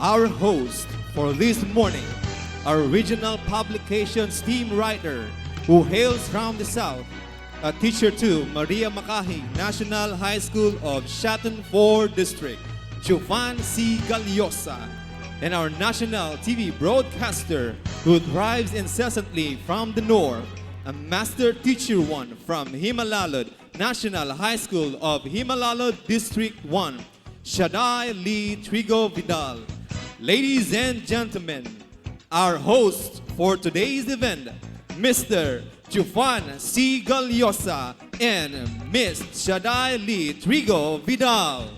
our host for this morning, our regional publications team writer who hails from the South, a teacher to Maria Makahi National High School of Shaton 4 District, Jovan C. Galiosa, and our national TV broadcaster who thrives incessantly from the North, a master teacher one from Himalalud National High School of Himalalud District 1, Shaddai Lee Trigo Vidal. Ladies and gentlemen, our host for today's event, Mr. Jovan C. Galiosa and Miss Shaddai Lee Trigo Vidal.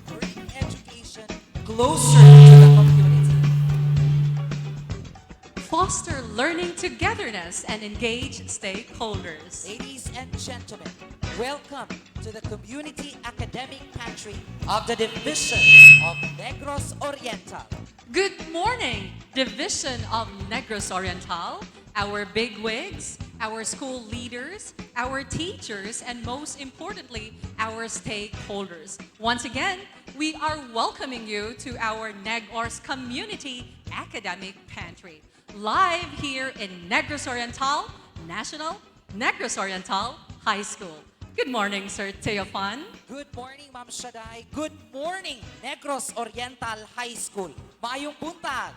Bring education closer to the community. Foster learning togetherness and engage stakeholders. Ladies and gentlemen, welcome to the Community Academic Pantry of the Division of Negros Oriental. Good morning, Division of Negros Oriental, our bigwigs, our school leaders, our teachers, and most importantly, our stakeholders. Once again, we are welcoming you to our Negros Community Academic Pantry, live here in Negros Oriental National Negros Oriental High School. Good morning, Sir Teofan. Good morning, Ma'am Shaddai. Good morning, Negros Oriental High School. Maayong buntag.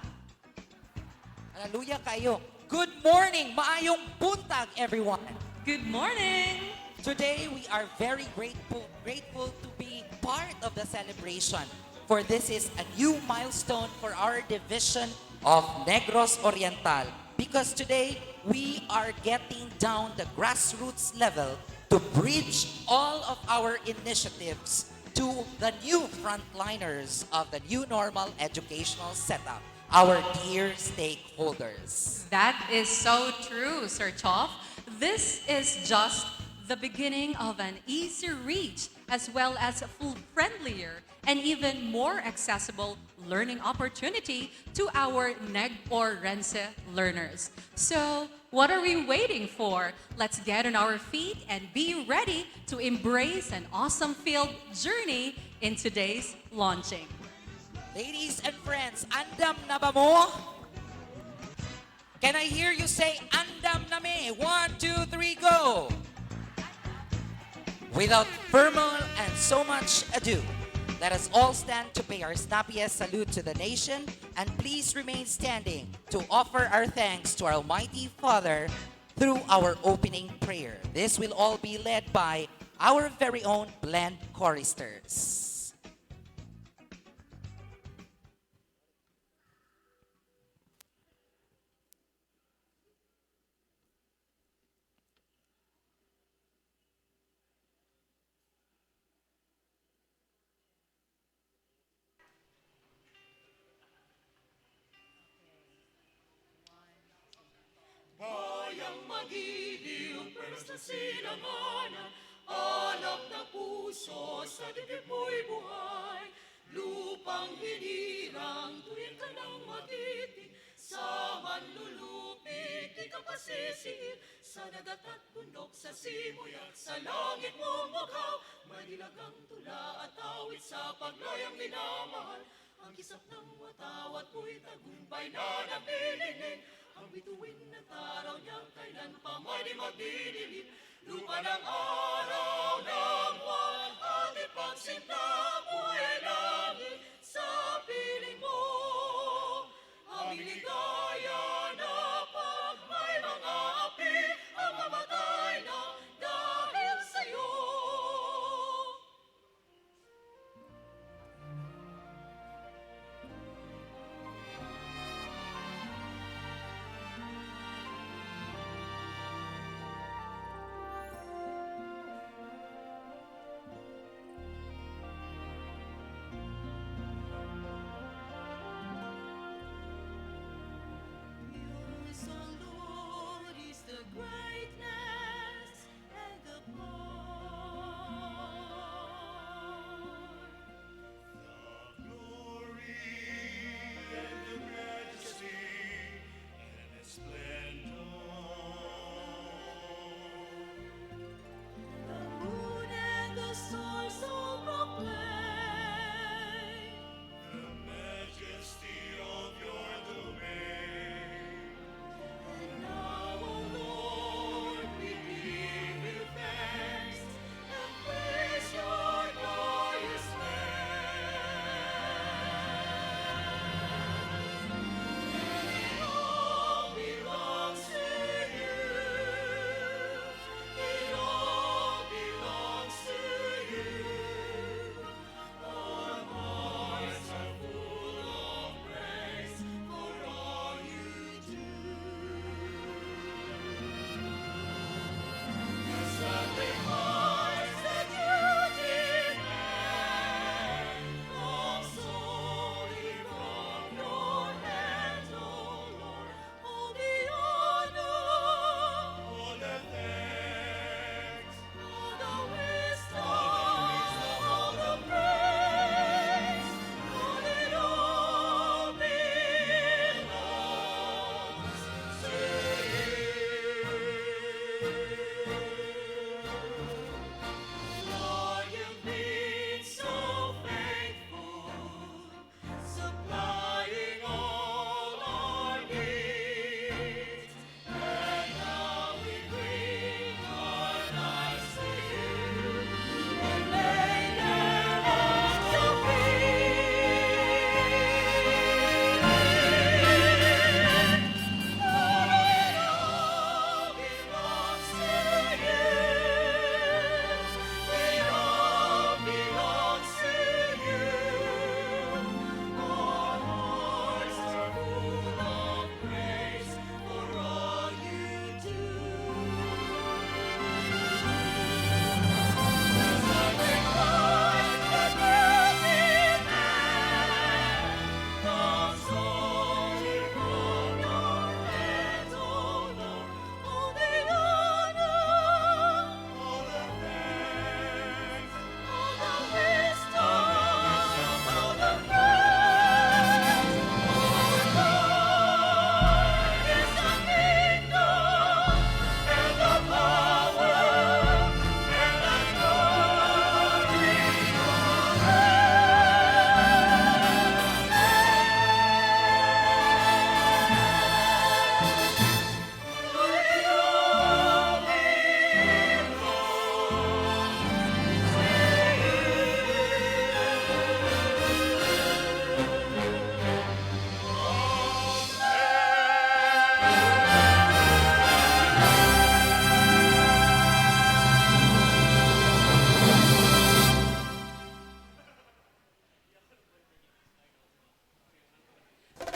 Hallelujah kayo. Good morning, maayong buntag, everyone. Good morning. Today, we are very grateful to be part of the celebration. For this is a new milestone for our division of Negros Oriental. Because today, we are getting down the grassroots level to bridge all of our initiatives to the new frontliners of the new normal educational setup, our dear stakeholders. That is so true, Sir Choff. This is just the beginning of an easier reach as well as a friendlier and even more accessible learning opportunity to our Neg or Rense learners. So, what are we waiting for? Let's get on our feet and be ready to embrace an awesome field journey in today's launching. Ladies and friends, andam na ba mo? Can I hear you say, andam na me? 1, 2, 3, go! Without further and so much ado, let us all stand to pay our snappiest salute to the nation, and please remain standing to offer our thanks to our Almighty Father through our opening prayer. This will all be led by our very own blend choristers. Bayang magiliw, perlas na sinanganan, alab na puso, sa dibdib mo'y buhay. Lupang hinirang, tuwing ka ng matitig, sa manlulupig, di ka pasisihir. Sa dagat at bundok, sa simoy at sa langit mo mukhaw, madilagang tula at awit sa paglayang minamahal. Ang kisap ng watawat mo'y tagumpay na napilinig. Ang bituin na taraw niyang kailan pa may di magdidilim. Lupa ng araw ng buwan at ipagsinta mo'y ay langit sa piling mo. Ang ligaya na pag may mga api ang mamatay na dahil sa'yo.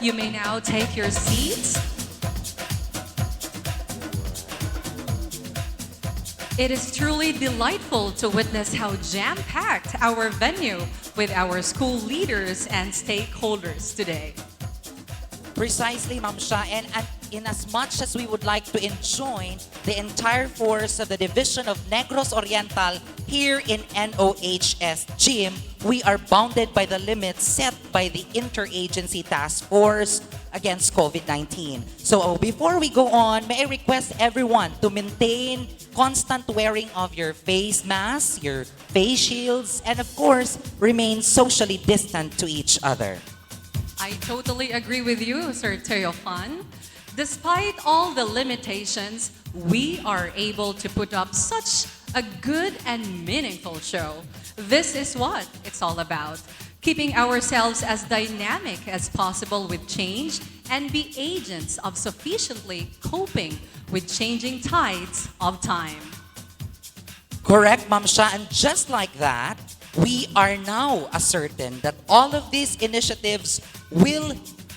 You may now take your seats. It is truly delightful to witness how jam-packed our venue with our school leaders and stakeholders today. Precisely, Ma'am Sha, and in as much as we would like to enjoin the entire force of the Division of Negros Oriental here in NOHS Gym, we are bounded by the limits set by the Interagency Task Force against COVID-19. So before we go on, may I request everyone to maintain constant wearing of your face masks, your face shields, and of course, remain socially distant to each other. I totally agree with you, Sir Teofan. Despite all the limitations, we are able to put up such a good and meaningful show. This is what it's all about. Keeping ourselves as dynamic as possible with change and be agents of sufficiently coping with changing tides of time. Correct, Ma'am Sha, and just like that, we are now certain that all of these initiatives will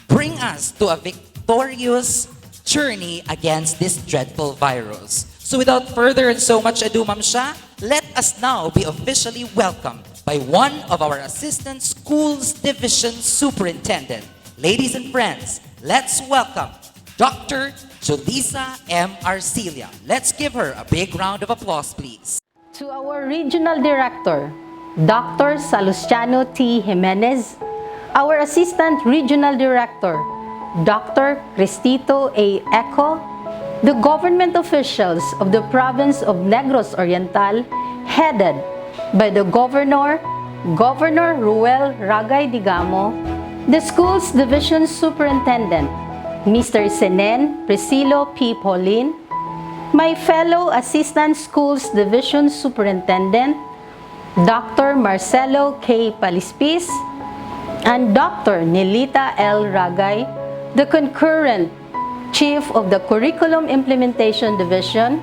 bring us to a victorious journey against this dreadful virus. So without further and so much ado, Ma'am Sha, let us now be officially welcomed by one of our Assistant Schools Division Superintendent. Ladies and friends, let's welcome Dr. Julissa M. Arcilia. Let's give her a big round of applause, please. To our Regional Director, Dr. Salustiano T. Jimenez, our Assistant Regional Director, Dr. Cristito A. Eco, the government officials of the province of Negros Oriental, headed by the Governor, Governor Ruel Ragay Digamo, the Schools Division Superintendent, Mr. Senen Priscilo P. Paulin, my fellow Assistant Schools Division Superintendent, Dr. Marcelo K. Palispis, and Dr. Nelita L. Ragay, the concurrent Chief of the Curriculum Implementation Division,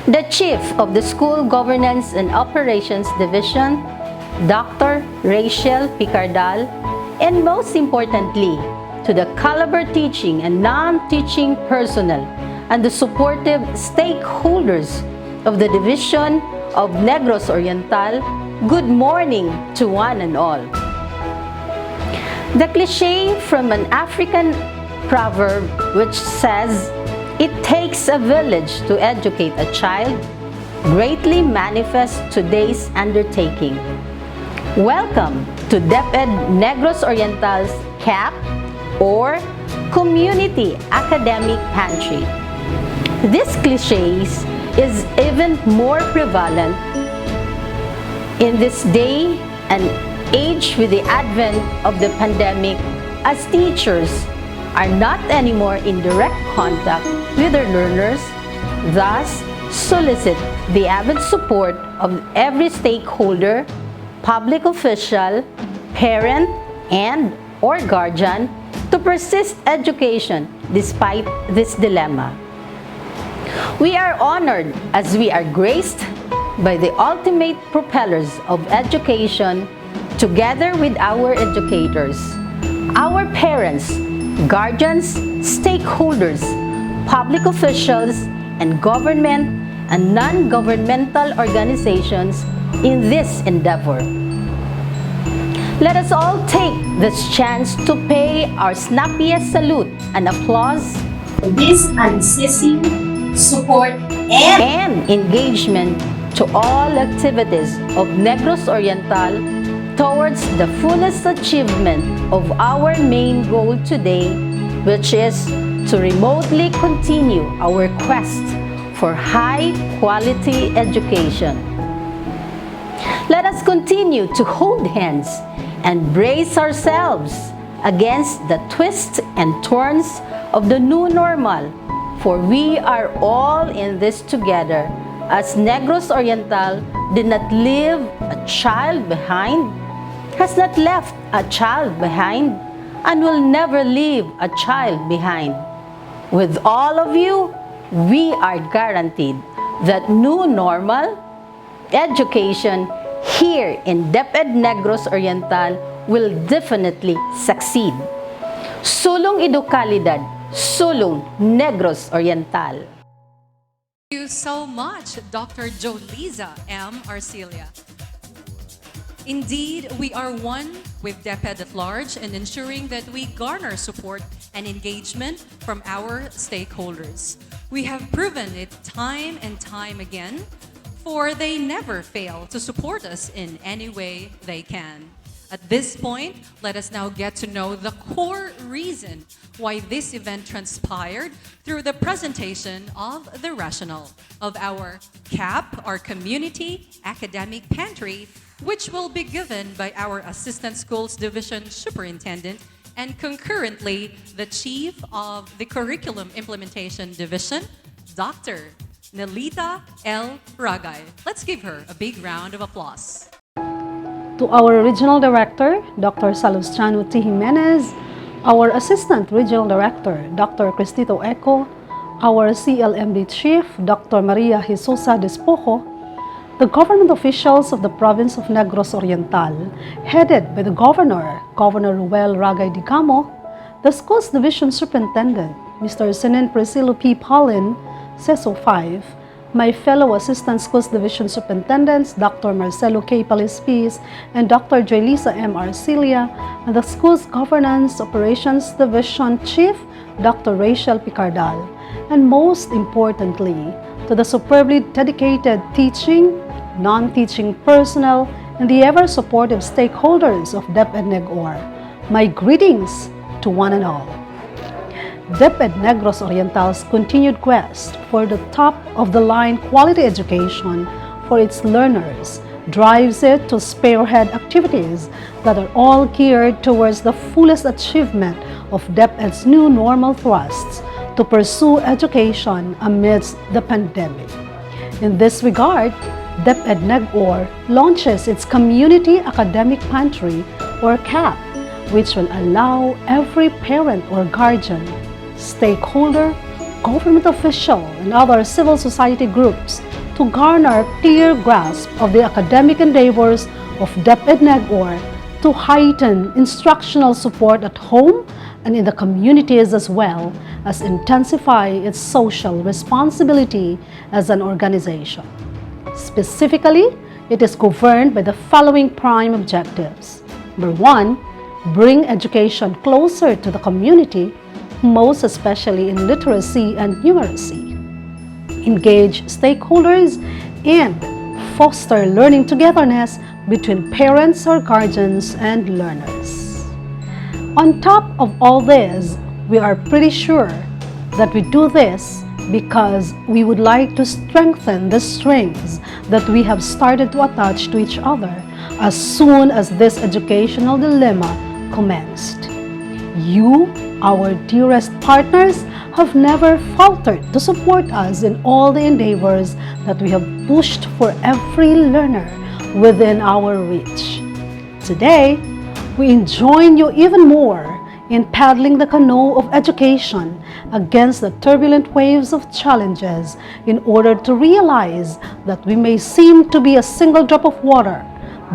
the Chief of the School Governance and Operations Division, Dr. Rachel Picardal, and most importantly, to the caliber teaching and non-teaching personnel and the supportive stakeholders of the Division of Negros Oriental, good morning to one and all. The cliché from an African proverb which says, "It takes a village to educate a child," greatly manifests today's undertaking. Welcome to DepEd Negros Oriental's CAP, or Community Academic Pantry. This cliché is even more prevalent in this day and age with the advent of the pandemic, as teachers are not anymore in direct contact with their learners, thus solicit the avid support of every stakeholder, public official, parent, and or guardian to persist education despite this dilemma. We are honored as we are graced by the ultimate propellers of education together with our educators, our parents, guardians, stakeholders, public officials, and government and non-governmental organizations in this endeavor. Let us all take this chance to pay our snappiest salute and applause this unceasing support and engagement to all activities of Negros Oriental towards the fullest achievement of our main goal today, which is to remotely continue our quest for high-quality education. Let us continue to hold hands and brace ourselves against the twists and turns of the new normal, for we are all in this together, as Negros Oriental did not leave a child behind, has not left a child behind, and will never leave a child behind. With all of you, we are guaranteed that new normal education here in DepEd Negros Oriental will definitely succeed. Sulong Educalidad, Sulong Negros Oriental. Thank you so much, Dr. Jolisa M. Arcelia. Indeed, we are one with DepEd at large in ensuring that we garner support and engagement from our stakeholders. We have proven it time and time again, for they never fail to support us in any way they can. At this point, let us now get to know the core reason why this event transpired through the presentation of the rationale of our CAP, our Community Academic Pantry, which will be given by our Assistant Schools Division Superintendent and concurrently the Chief of the Curriculum Implementation Division, Dr. Nelita L. Ragay. Let's give her a big round of applause. To our Regional Director, Dr. Salustiano T. Jimenez, our Assistant Regional Director, Dr. Cristito Eco, our CLMD Chief, Dr. Maria Jesusa Despojo, the government officials of the province of Negros Oriental, headed by the Governor, Governor Ruel Ragay Digamo, the Schools Division Superintendent, Mr. Senen Priscilo P. Paulin, CESO 5, my fellow Assistant Schools Division Superintendents, Dr. Marcelo K. Palispis and Dr. Jolisa M. Arcelia, and the Schools Governance Operations Division Chief, Dr. Rachel Picardal, and most importantly, to the superbly dedicated teaching, non-teaching personnel, and the ever-supportive stakeholders of DepEd-NEG-OR, my greetings to one and all. DepEd Negros Oriental's continued quest for the top-of-the-line quality education for its learners drives it to spearhead activities that are all geared towards the fullest achievement of DepEd's new normal thrusts to pursue education amidst the pandemic. In this regard, DepEd-NEG-OR launches its Community Academic Pantry, or CAP, which will allow every parent or guardian, stakeholder, government official, and other civil society groups to garner a clear grasp of the academic endeavors of DepEd-NEG-OR to heighten instructional support at home and in the communities, as well as intensify its social responsibility as an organization. Specifically, it is governed by the following prime objectives. Number 1, bring education closer to the community, most especially in literacy and numeracy. Engage stakeholders and foster learning togetherness between parents or guardians and learners. On top of all this, we are pretty sure that we do this because we would like to strengthen the strings that we have started to attach to each other as soon as this educational dilemma commenced. You, our dearest partners, have never faltered to support us in all the endeavors that we have pushed for every learner within our reach. Today, we enjoin you even more in paddling the canoe of education against the turbulent waves of challenges in order to realize that we may seem to be a single drop of water,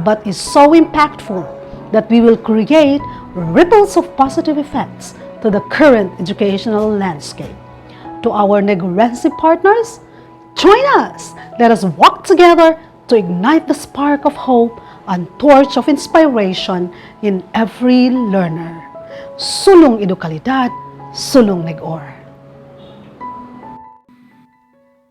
but is so impactful that we will create ripples of positive effects to the current educational landscape. To our Negorense partners, join us! Let us walk together to ignite the spark of hope and torch of inspiration in every learner. Sulong Educalidad, Sulong Neg-OR.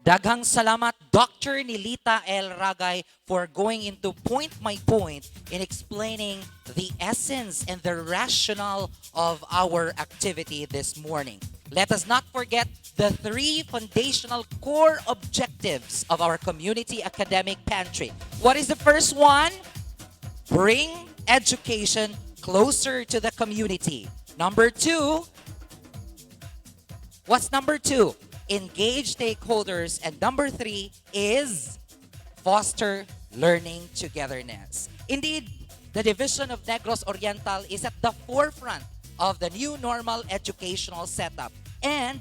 Daghang salamat, Dr. Nelita L. Ragay, for going into point by point in explaining the essence and the rationale of our activity this morning. Let us not forget the 3 foundational core objectives of our Community Academic Pantry. What is the first one? Bring education closer to the community. Number 2, what's number 2? Engage stakeholders. And number 3 is foster learning togetherness. Indeed, the Division of Negros Oriental is at the forefront of the new normal educational setup. And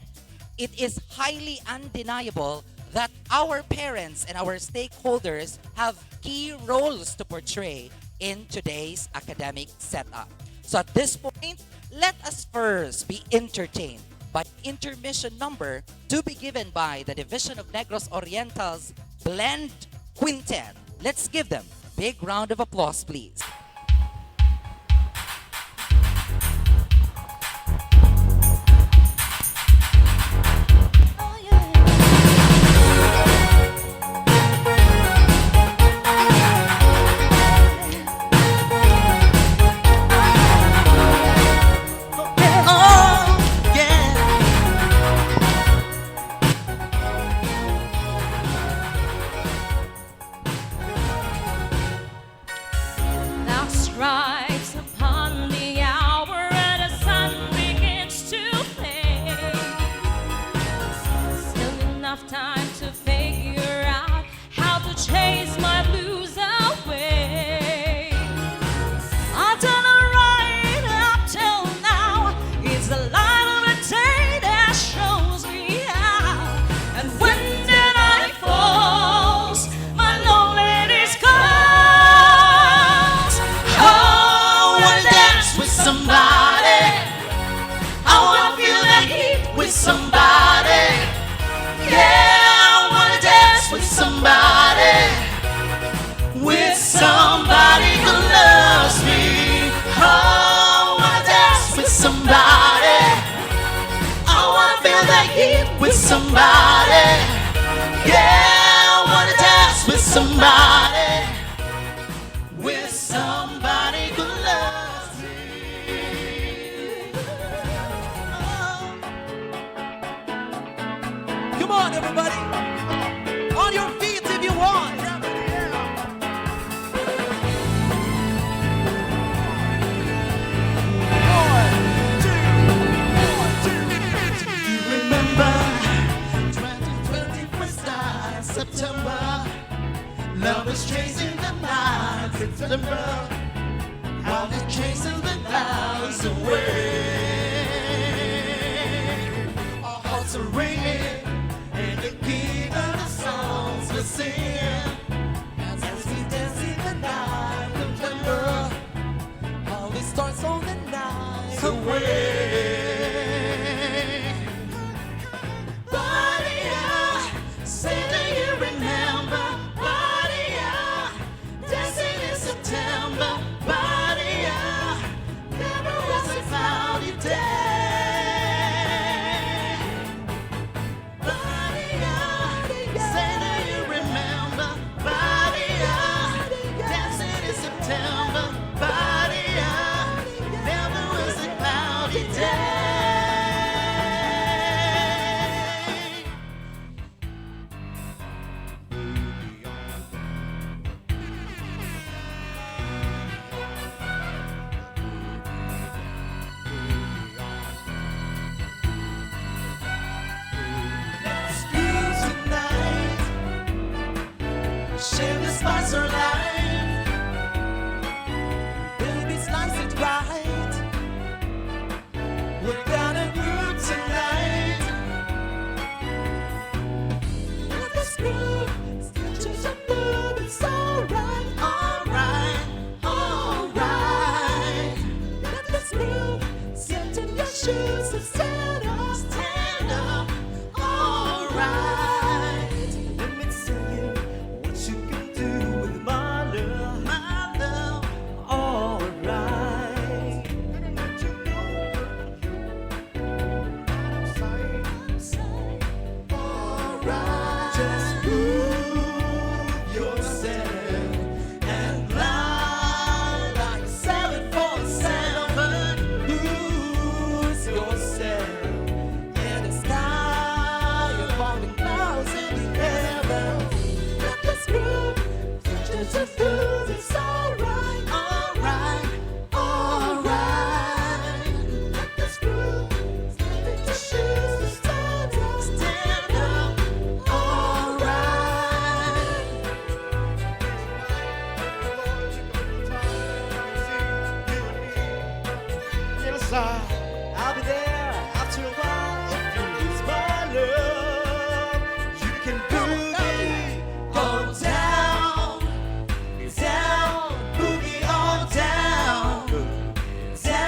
it is highly undeniable that our parents and our stakeholders have key roles to portray in today's academic setup. So at this point, let us first be entertained by intermission number to be given by the Division of Negros Oriental's Blend Quintet. Let's give them a big round of applause, please. Thou strikes upon the hour and the sun begins to fade. Still enough time to figure out how to chase my blues away. I've done it right up till now. It's the light of the day that shows me how. And when the night falls, my loneliness comes. Somebody, I wanna feel the heat with somebody. Yeah, I wanna dance with somebody who loves me. Oh, I wanna dance with somebody. I wanna feel the heat with somebody. Yeah, I wanna dance with somebody who loves me. Come on, everybody. On your feet if you want. You remember 2020 first night, September. Love is chasing the night, September. While it's chasing the clouds away. Our hearts are ringing, and the key of the songs we're singing. As we dance in the night, September. All the stars on the night away. Say that you remember, body, dancing in September, body, never was a cloudy day. Body, say that you remember, body, dancing in September, body, never was a cloudy day. Share the spice of life. Baby, slice it right. We're gonna groove tonight. Let us groove. Stitches and move. It's alright, alright, alright. Let us groove. Sit in your shoes and stand up, stand up. Alright. Let me tell you what you can do with my love, my love. Alright. Let you know I'm saying, alright. Just prove yourself and fly like 747. Lose yourself in the sky above the clouds in the air. Let us groove, just a groove. It's alright, alright, alright. Let us groove, step into shoes, stand up, stand up. Alright. Yes, I'll be there after a while if you lose my love. You can boogie on down, down, boogie on down, down.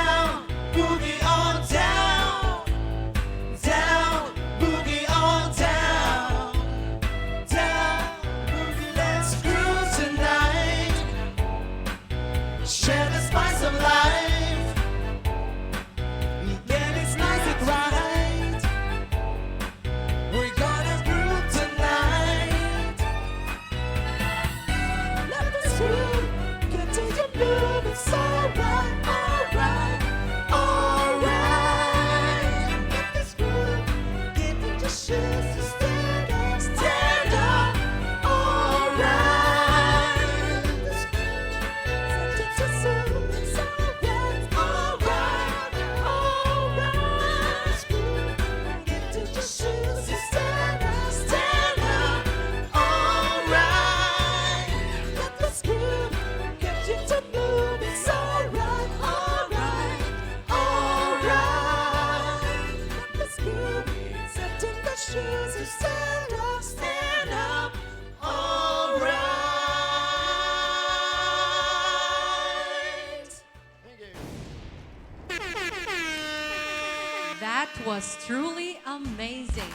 That was truly amazing.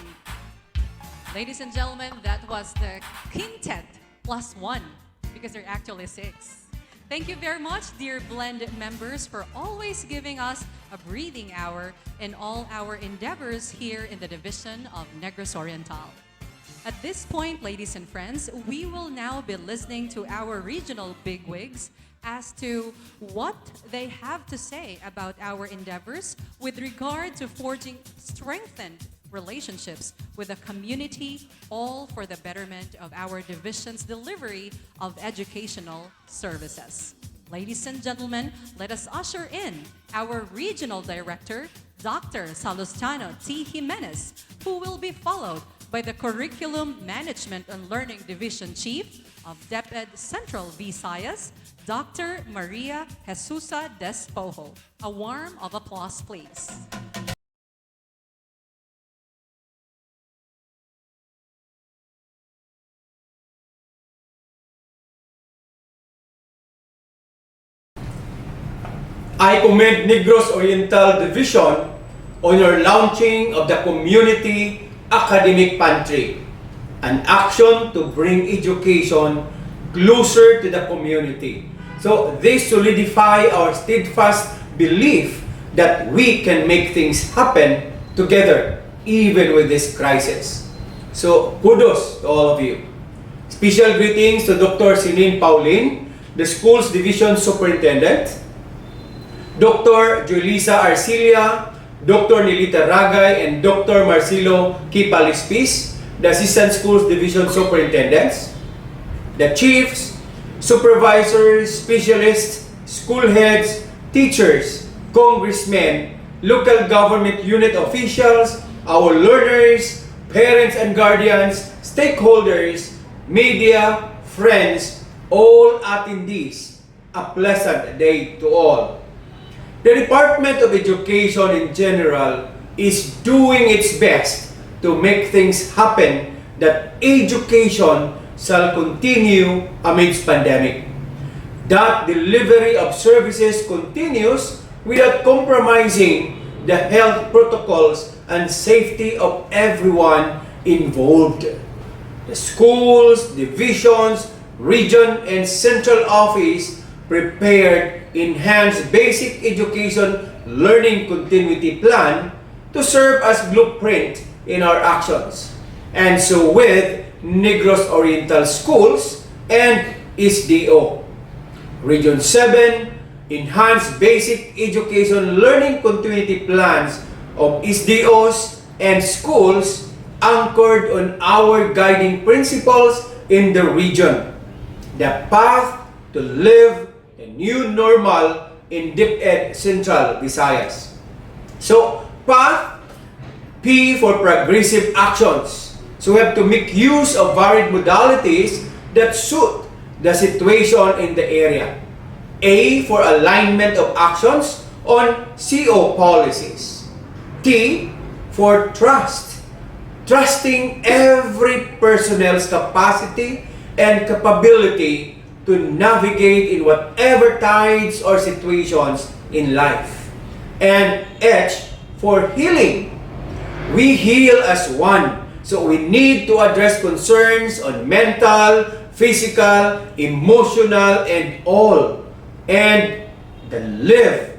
Ladies and gentlemen, that was the quintet plus one, because they're actually six. Thank you very much, dear Blend members, for always giving us a breathing hour in all our endeavors here in the division of Negros Oriental. At this point, ladies and friends, we will now be listening to our regional bigwigs as to what they have to say about our endeavors with regard to forging strengthened relationships with the community, all for the betterment of our division's delivery of educational services. Ladies and gentlemen, let us usher in our regional director, Dr. Salustiano T. Jimenez, who will be followed by the Curriculum Management and Learning Division Chief of DepEd Central Visayas, Dr. Maria Jesusa Despojo. A warm of applause, please. I commend Negros Oriental Division on your launching of the Community Academic Pantry, an action to bring education closer to the community. So this solidify our steadfast belief that we can make things happen together even with this crisis. So kudos to all of you. Special greetings to Dr. Sinin Paulin, the school's division superintendent, Dr. Julisa Arcilia, Dr. Nilita Ragay, and Dr. Marcelo Kipalispis, the Assistant Schools Division Superintendents, the chiefs, supervisors, specialists, school heads, teachers, congressmen, local government unit officials, our learners, parents and guardians, stakeholders, media, friends, all attendees. A pleasant day to all. The Department of Education in general is doing its best to make things happen that education shall continue amidst pandemic. That delivery of services continues without compromising the health protocols and safety of everyone involved. The schools, divisions, region, and central office prepared enhanced basic education learning continuity plan to serve as blueprint in our actions. And so with Negros Oriental Schools and SDO. Region 7, enhanced basic education learning continuity plans of SDOs and schools anchored on our guiding principles in the region. The path to live a new normal in DepEd Central Visayas. So, path, P for progressive actions. So we have to make use of varied modalities that suit the situation in the area. A for alignment of actions on CO policies. T for trust. Trusting every personnel's capacity and capability to navigate in whatever tides or situations in life. And H for healing. We heal as one. So we need to address concerns on mental, physical, emotional, and all. And the live,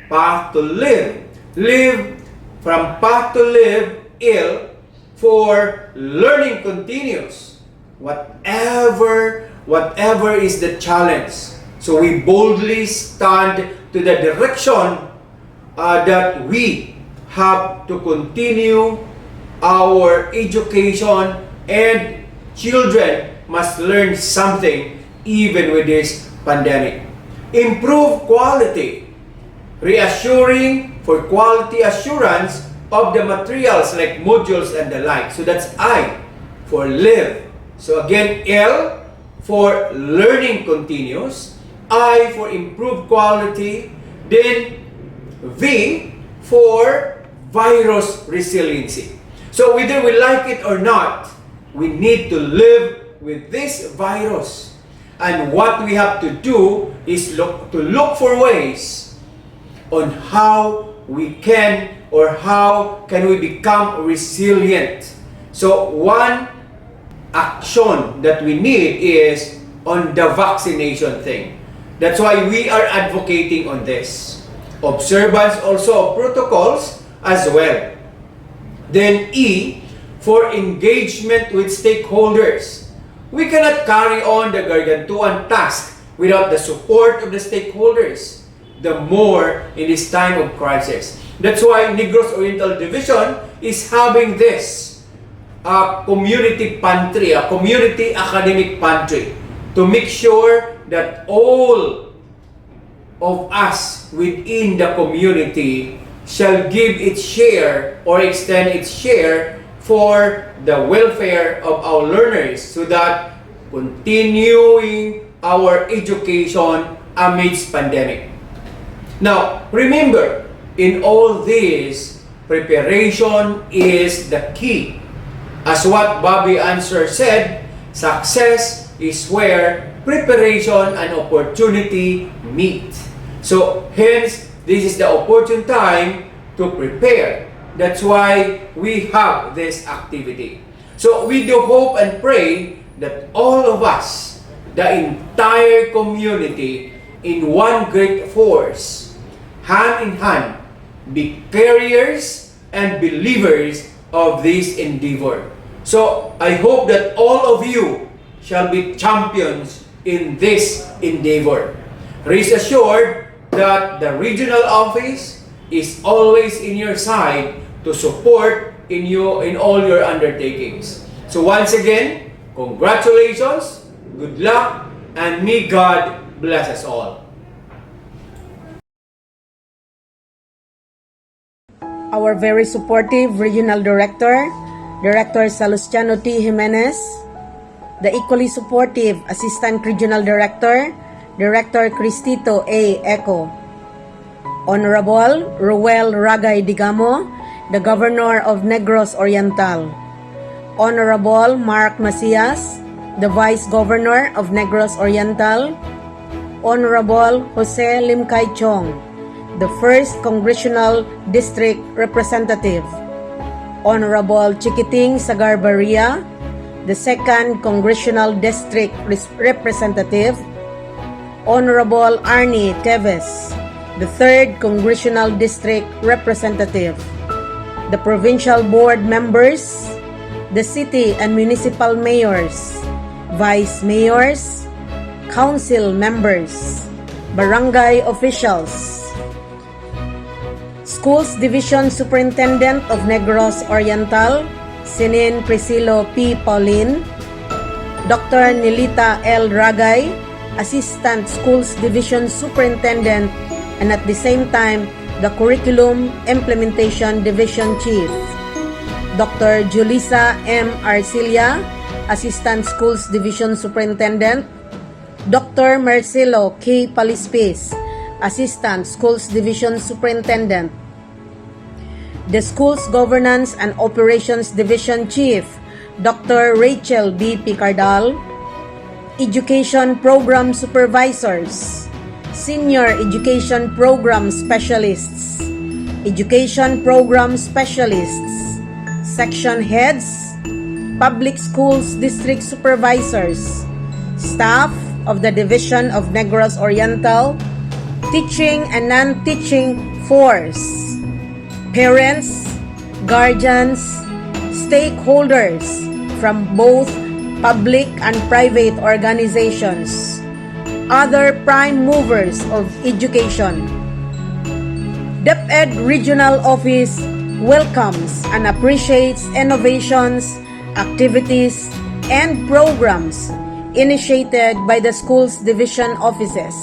path to live. Live from path to live, ill, for learning continues. Whatever is the challenge. So we boldly stand to the direction that we have to continue our education, and children must learn something even with this pandemic. Improve quality, reassuring for quality assurance of the materials like modules and the like. So that's I for live. So again, L for learning continues, I for improved quality, then V for virus resiliency. So whether we like it or not, we need to live with this virus. And what we have to do is look for ways on how we can or how can we become resilient. So one action that we need is on the vaccination thing. That's why we are advocating on this. Observance also of protocols as well. Then E, for engagement with stakeholders. We cannot carry on the gargantuan task without the support of the stakeholders, the more in this time of crisis. That's why Negros Oriental Division is having this community pantry, a community academic pantry, to make sure that all of us within the community shall give its share or extend its share for the welfare of our learners, so that continuing our education amidst pandemic. Now, remember, in all this, preparation is the key. As what Bobby Answer said, success is where preparation and opportunity meet. So, hence, this is the opportune time to prepare. That's why we have this activity. So, we do hope and pray that all of us, the entire community, in one great force, hand in hand, be carriers and believers of this endeavor. So, I hope that all of you shall be champions in this endeavor. Rest assured that the regional office is always in your side to support in all your undertakings. So once again, congratulations, good luck, and may God bless us all. Our very supportive Regional Director, Director Salustiano T. Jimenez, the equally supportive Assistant Regional Director, Director Cristito A. Eco, Honorable Ruel Ragay Digamo, the Governor of Negros Oriental, Honorable Mark Macias, the Vice Governor of Negros Oriental, Honorable Jose Limcay Chong, the 1st Congressional District Representative, Honorable Chiquiting Sagarbaria, the 2nd Congressional District Representative, Honorable Arnie Teves, the 3rd Congressional District Representative, the Provincial Board members, the City and Municipal Mayors, Vice Mayors, Council members, Barangay officials, Schools Division Superintendent of Negros Oriental, Sinin Priscilo P. Paulin, Dr. Nilita L. Ragay, Assistant Schools Division Superintendent, and at the same time, the Curriculum Implementation Division Chief, Dr. Julissa M. Arcilia, Assistant Schools Division Superintendent, Dr. Marcelo K. Palispis, Assistant Schools Division Superintendent, the Schools Governance and Operations Division Chief, Dr. Rachel B. Picardal, Education Program Supervisors, Senior Education Program Specialists, Education Program Specialists, Section Heads, Public Schools District Supervisors, staff of the Division of Negros Oriental, teaching and non-teaching force, parents, guardians, stakeholders from both public and private organizations, other prime movers of education. DepEd Regional Office welcomes and appreciates innovations, activities, and programs initiated by the Schools Division offices.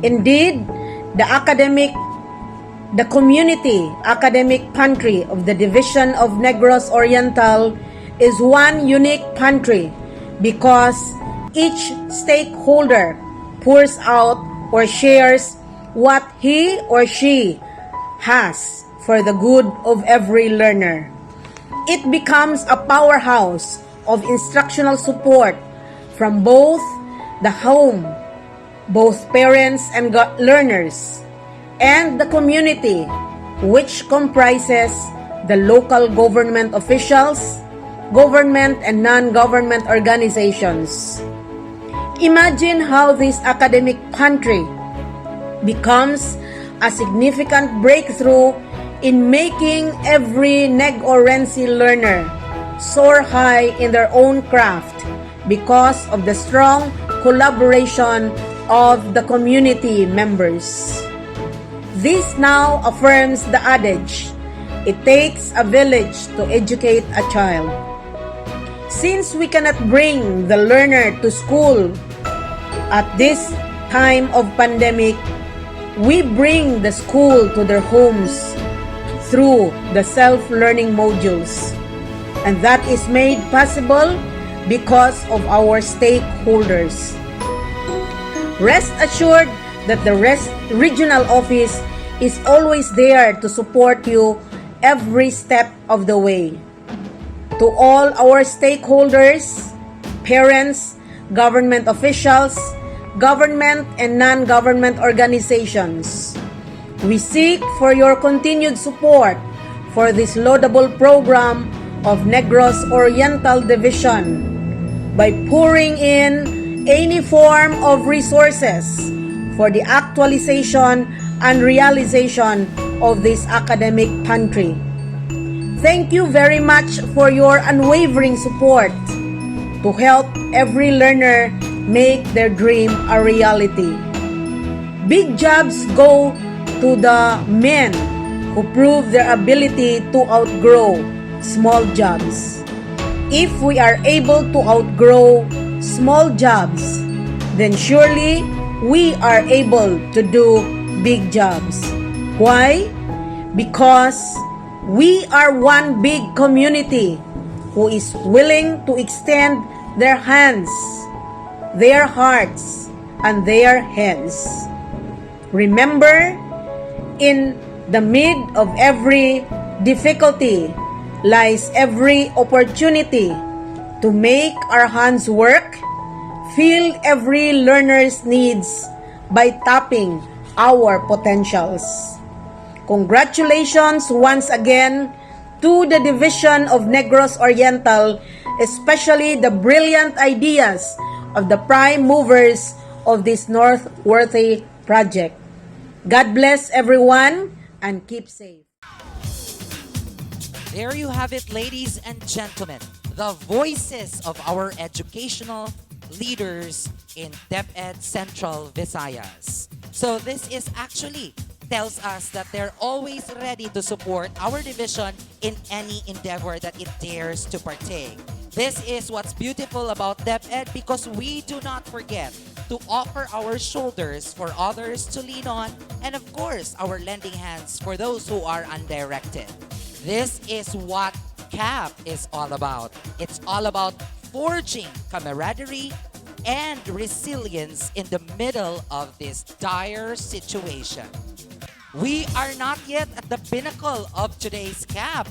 Indeed, the community academic pantry of the Division of Negros Oriental is one unique pantry because each stakeholder pours out or shares what he or she has for the good of every learner. It becomes a powerhouse of instructional support from both the home, both parents and learners, and the community, which comprises the local government officials, government and non-government organizations. Imagine how this academic pantry becomes a significant breakthrough in making every Neg-Orense learner soar high in their own craft because of the strong collaboration of the community members. This now affirms the adage, it takes a village to educate a child. Since we cannot bring the learner to school at this time of pandemic, we bring the school to their homes through the self-learning modules. And that is made possible because of our stakeholders. Rest assured that the regional office is always there to support you every step of the way. To all our stakeholders, parents, government officials, government and non-government organizations, we seek for your continued support for this laudable program of Negros Oriental Division by pouring in any form of resources for the actualization and realization of this academic pantry. Thank you very much for your unwavering support to help every learner make their dream a reality. Big jobs go to the men who prove their ability to outgrow small jobs. If we are able to outgrow small jobs, then surely we are able to do big jobs. Why? Because we are one big community who is willing to extend their hands, their hearts, and their heads. Remember, in the mid of every difficulty lies every opportunity to make our hands work, fill every learner's needs by tapping our potentials. Congratulations once again to the Division of Negros Oriental, especially the brilliant ideas of the prime movers of this Northworthy project. God bless everyone and keep safe. There you have it, ladies and gentlemen, the voices of our educational leaders in DepEd Central Visayas. So this is actually tells us that they're always ready to support our division in any endeavor that it dares to partake. This is what's beautiful about DepEd, because we do not forget to offer our shoulders for others to lean on, and of course, our lending hands for those who are undirected. This is what CAP is all about. It's all about forging camaraderie and resilience in the middle of this dire situation. We are not yet at the pinnacle of today's CAP,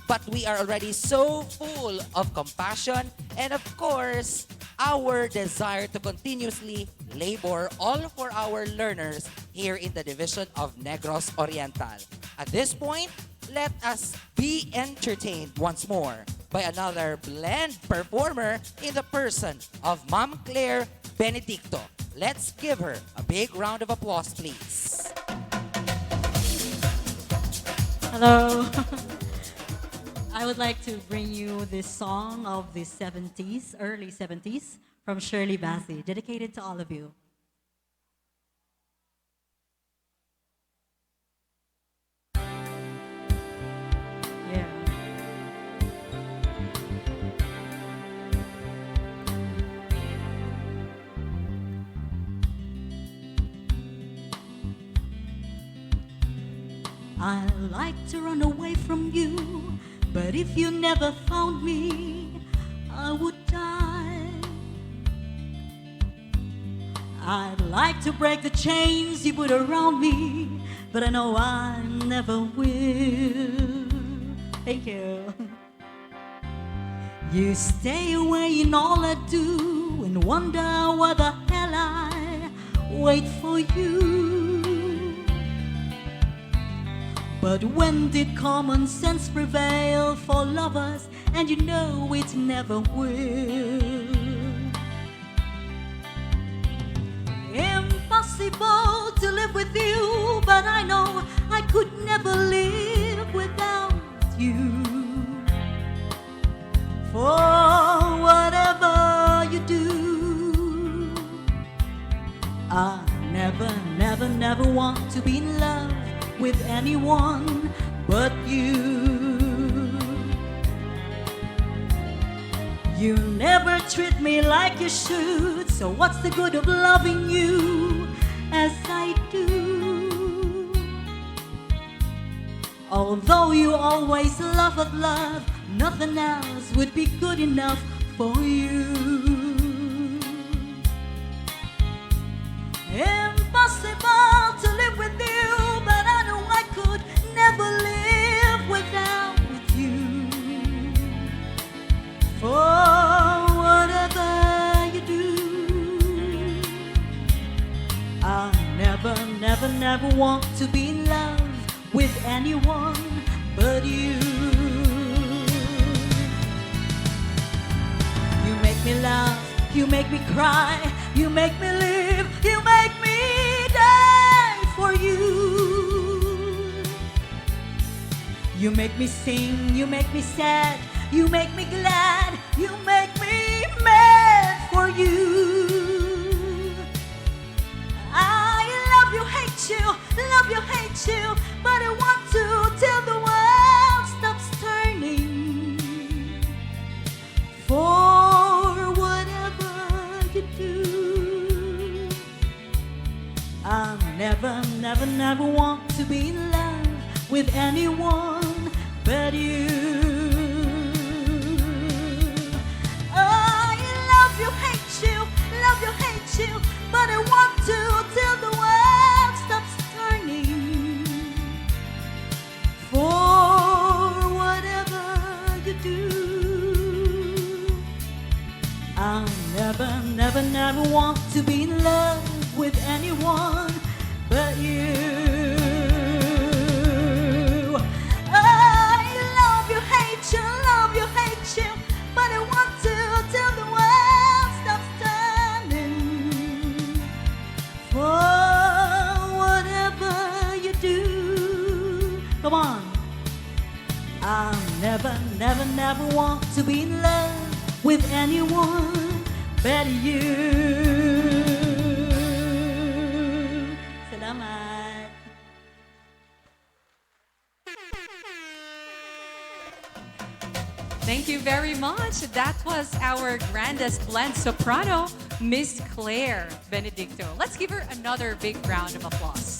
but we are already so full of compassion and, of course, our desire to continuously labor all for our learners here in the Division of Negros Oriental. At this point, let us be entertained once more by another blend performer in the person of Ma'am Claire Benedicto. Let's give her a big round of applause, please. Hello. I would like to bring you this song of the 70s, early 70s, from Shirley Bassey, dedicated to all of you. Yeah. I like to run away from you, but if you never found me, I would die. I'd like to break the chains you put around me, but I know I never will. Thank you. You stay away in all I do and wonder why the hell I wait for you. But when did common sense prevail for lovers? And you know it never will. Impossible to live with you, but I know I could never live without you. For whatever you do, I never, never, never want to be in love with anyone but you. You never treat me like you should, so what's the good of loving you as I do? Although you always love of love, nothing else would be good enough for you. Impossible to live with you, but I know I could never live without you. For whatever you do, I never, never, never want to be in love with anyone but you. You make me laugh, you make me cry, you make me live, you make me die for you. You make me sing, you make me sad, you make me glad, you make me mad for you. I love you, hate you, but I want to till the world stops turning. For whatever you do, I'll never, never, never want to be in love with anyone but you. I love you, hate you, but I want to till the world stops turning. For whatever you do, I'll never, never, never want to be in love with anyone but you. I love you, hate you, but I want to till the world stops turning. For whatever you do, come on. I'll never, never, never want to be in love with anyone but you. Salamat. Thank you very much. That was our grandest blend soprano, Miss Claire Benedicto. Let's give her another big round of applause.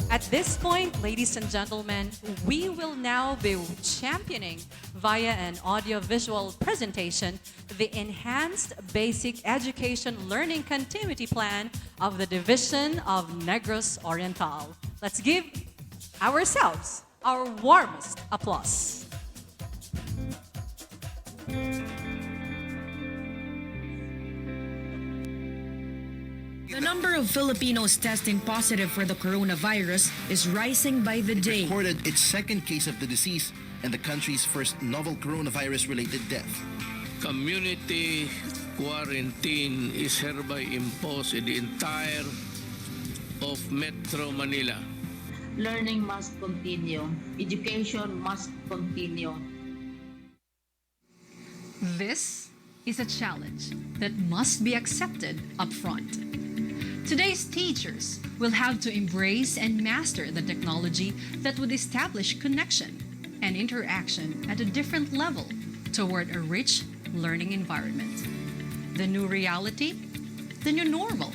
At this point, ladies and gentlemen, we will now be championing via an audio-visual presentation the Enhanced Basic Education Learning Continuity Plan of the Division of Negros Oriental. Let's give ourselves our warmest applause. The number of Filipinos testing positive for the coronavirus is rising by the day. Reported its second case of the disease and the country's first novel coronavirus-related death. Community quarantine is hereby imposed in the entire of Metro Manila. Learning must continue. Education must continue. This is a challenge that must be accepted upfront. Today's teachers will have to embrace and master the technology that would establish connection and interaction at a different level toward a rich learning environment. The new reality, the new normal,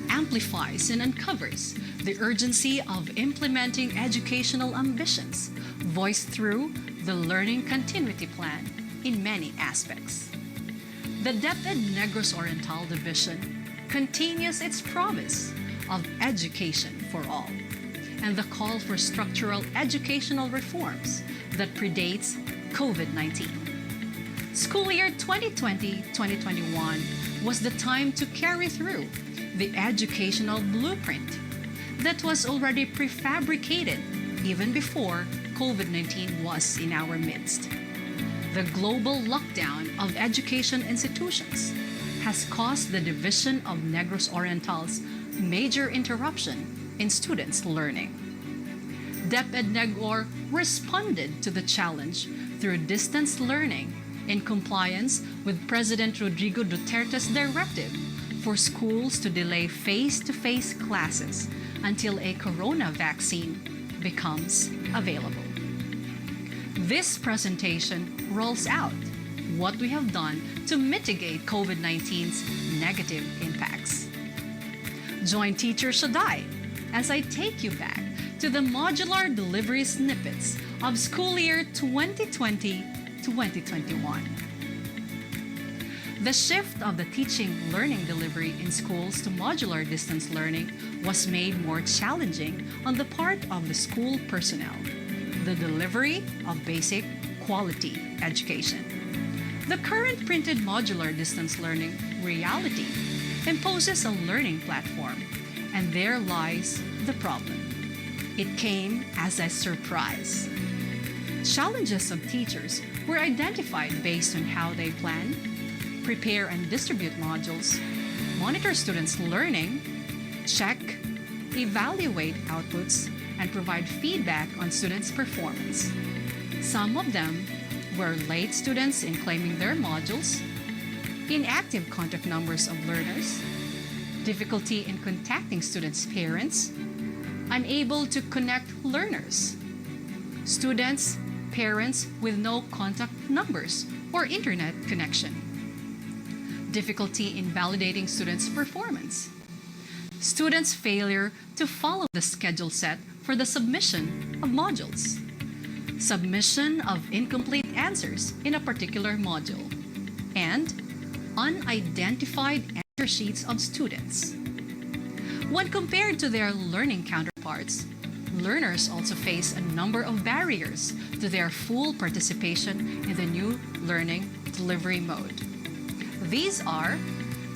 amplifies and uncovers the urgency of implementing educational ambitions voiced through the Learning Continuity Plan in many aspects. The DepEd Negros Oriental Division continues its promise of education for all and the call for structural educational reforms that predates COVID-19. School year 2020-2021 was the time to carry through the educational blueprint that was already prefabricated even before COVID-19 was in our midst. The global lockdown of education institutions has caused the division of Negros Oriental's major interruption in students' learning. DepEd Negor responded to the challenge through distance learning in compliance with President Rodrigo Duterte's directive for schools to delay face-to-face classes until a corona vaccine becomes available. This presentation rolls out what we have done to mitigate COVID-19's negative impacts. Join Teacher Shaddai as I take you back to the modular delivery snippets of school year 2020-2021. The shift of the teaching-learning delivery in schools to modular distance learning was made more challenging on the part of the school personnel, the delivery of basic quality education. The current printed modular distance learning reality imposes a learning platform, and there lies the problem. It came as a surprise. Challenges of teachers were identified based on how they plan, prepare and distribute modules, monitor students' learning, check, evaluate outputs, and provide feedback on students' performance. Some of them were late students in claiming their modules, inactive contact numbers of learners, difficulty in contacting students' parents, unable to connect learners, students, parents with no contact numbers or internet connection, difficulty in validating students' performance, students' failure to follow the schedule set for the submission of modules, submission of incomplete answers in a particular module, and unidentified answer sheets of students. When compared to their learning counterparts, learners also face a number of barriers to their full participation in the new learning delivery mode. These are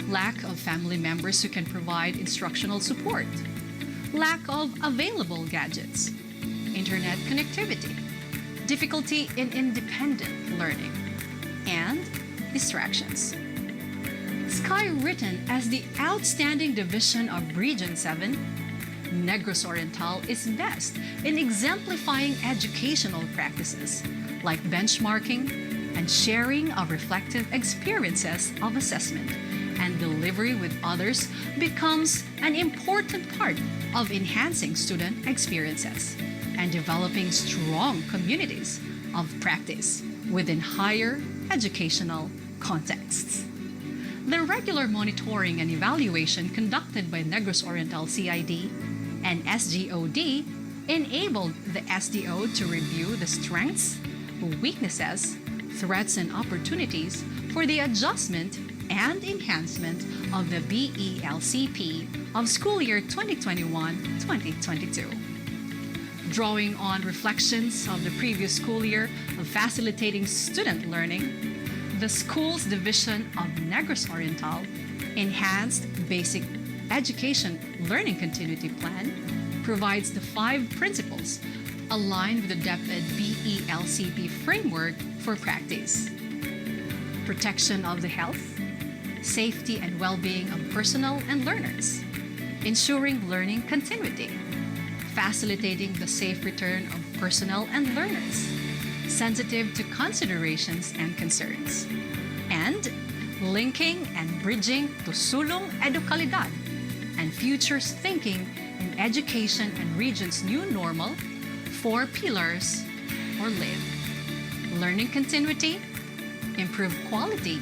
lack of family members who can provide instructional support, lack of available gadgets, internet connectivity, difficulty in independent learning, and distractions. Skywritten as the outstanding division of Region 7, Negros Oriental is best in exemplifying educational practices like benchmarking and sharing of reflective experiences of assessment and delivery with others becomes an important part of enhancing student experiences and developing strong communities of practice within higher educational contexts. The regular monitoring and evaluation conducted by Negros Oriental CID and SGOD enabled the SDO to review the strengths, weaknesses, threats, and opportunities for the adjustment and enhancement of the BELCP of school year 2021-2022. Drawing on reflections of the previous school year of facilitating student learning, the school's division of Negros Oriental Enhanced Basic Education Learning Continuity Plan provides the 5 principles aligned with the DepEd BELCP framework for practice. Protection of the health, safety and well-being of personnel and learners, ensuring learning continuity, facilitating the safe return of personnel and learners, sensitive to considerations and concerns, and linking and bridging to sulong edukalidad and futures thinking in education and region's new normal, 4 pillars, or LIVE. Learning continuity, improve quality,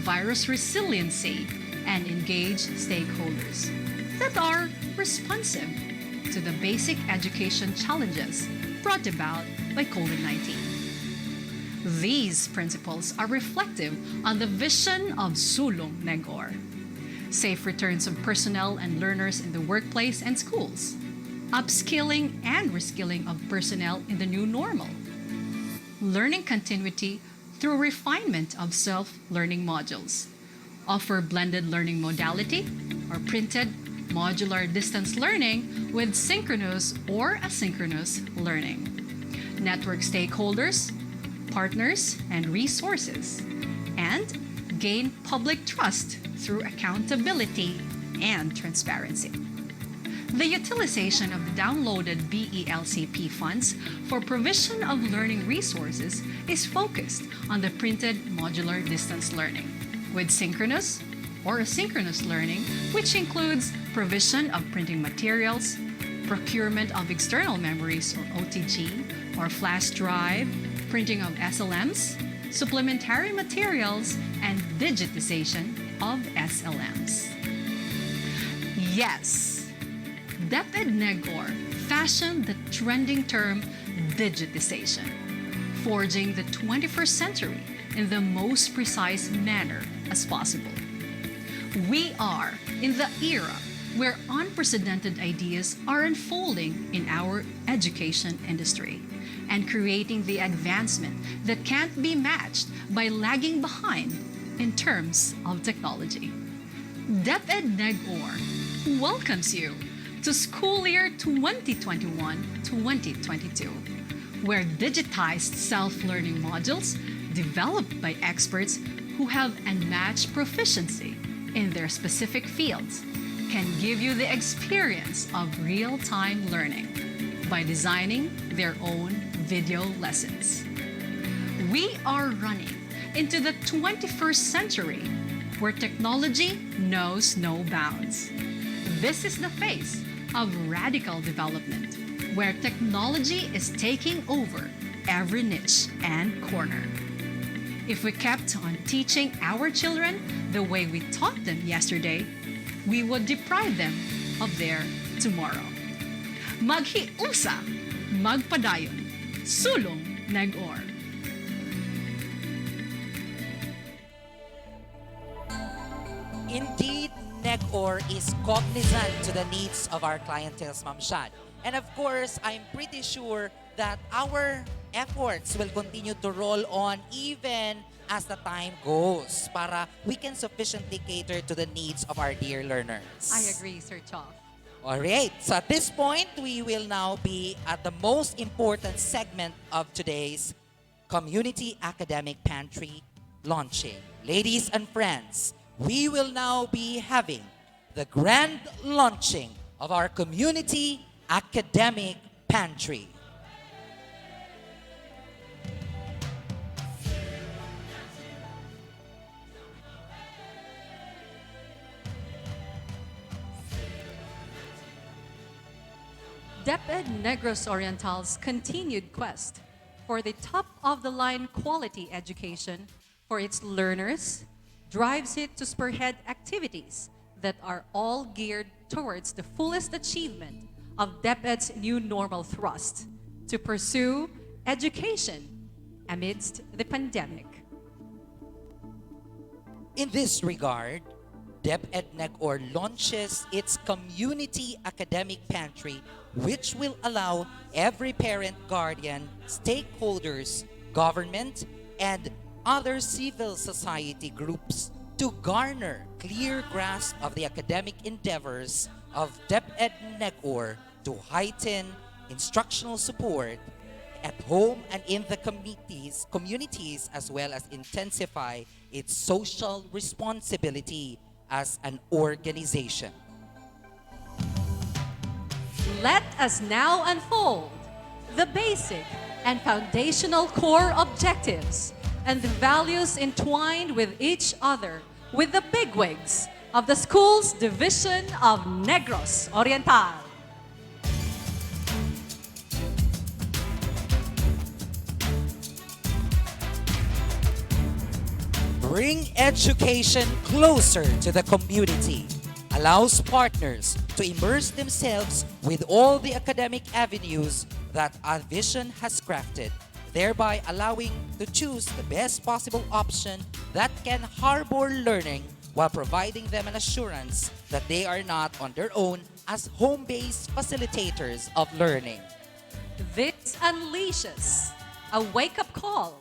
virus resiliency, and engage stakeholders that are responsive to the basic education challenges brought about by COVID-19. These principles are reflective on the vision of Sulong Negor: safe returns of personnel and learners in the workplace and schools, upskilling and reskilling of personnel in the new normal, learning continuity through refinement of self-learning modules, offer blended learning modality or printed modular distance learning with synchronous or asynchronous learning, network stakeholders, partners, and resources, and gain public trust through accountability and transparency. The utilization of the downloaded BELCP funds for provision of learning resources is focused on the printed modular distance learning, with synchronous or asynchronous learning, which includes provision of printing materials, procurement of external memories or OTG, or flash drive, printing of SLMs, supplementary materials, and digitization of SLMs. Yes, DepEd-NEGOR fashioned the trending term digitization, forging the 21st century in the most precise manner as possible. We are in the era where unprecedented ideas are unfolding in our education industry and creating the advancement that can't be matched by lagging behind in terms of technology. DepEd-NEGOR welcomes you to school year 2021-2022, where digitized self-learning modules developed by experts who have unmatched proficiency in their specific fields can give you the experience of real-time learning by designing their own video lessons. We are running into the 21st century where technology knows no bounds. This is the phase of radical development, where technology is taking over every niche and corner. If we kept on teaching our children the way we taught them yesterday, we would deprive them of their tomorrow. Maghiusa, magpadayon, sulong NEGOR. Indeed, NEGOR is cognizant to the needs of our clientele, Ma'am Shad. And of course, I'm pretty sure that our efforts will continue to roll on even as the time goes para we can sufficiently cater to the needs of our dear learners. I agree, Sir Chof. All right, so at this point, we will now be at the most important segment of today's Community Academic Pantry launching. Ladies and friends, we will now be having the grand launching of our Community Academic Pantry. DepEd-Negros Oriental's continued quest for the top-of-the-line quality education for its learners drives it to spearhead activities that are all geared towards the fullest achievement of DepEd's new normal thrust to pursue education amidst the pandemic. In this regard, DepEd-NEGOR launches its Community Academic Pantry, which will allow every parent, guardian, stakeholders, government, and other civil society groups to garner clear grasp of the academic endeavors of DepEd-NEGOR to heighten instructional support at home and in the communities, as well as intensify its social responsibility as an organization. Let us now unfold the basic and foundational core objectives and the values entwined with each other with the bigwigs of the school's division of Negros Oriental. Bring education closer to the community, allows partners to immerse themselves with all the academic avenues that our vision has crafted, thereby allowing to choose the best possible option that can harbor learning while providing them an assurance that they are not on their own as home-based facilitators of learning. This unleashes a wake-up call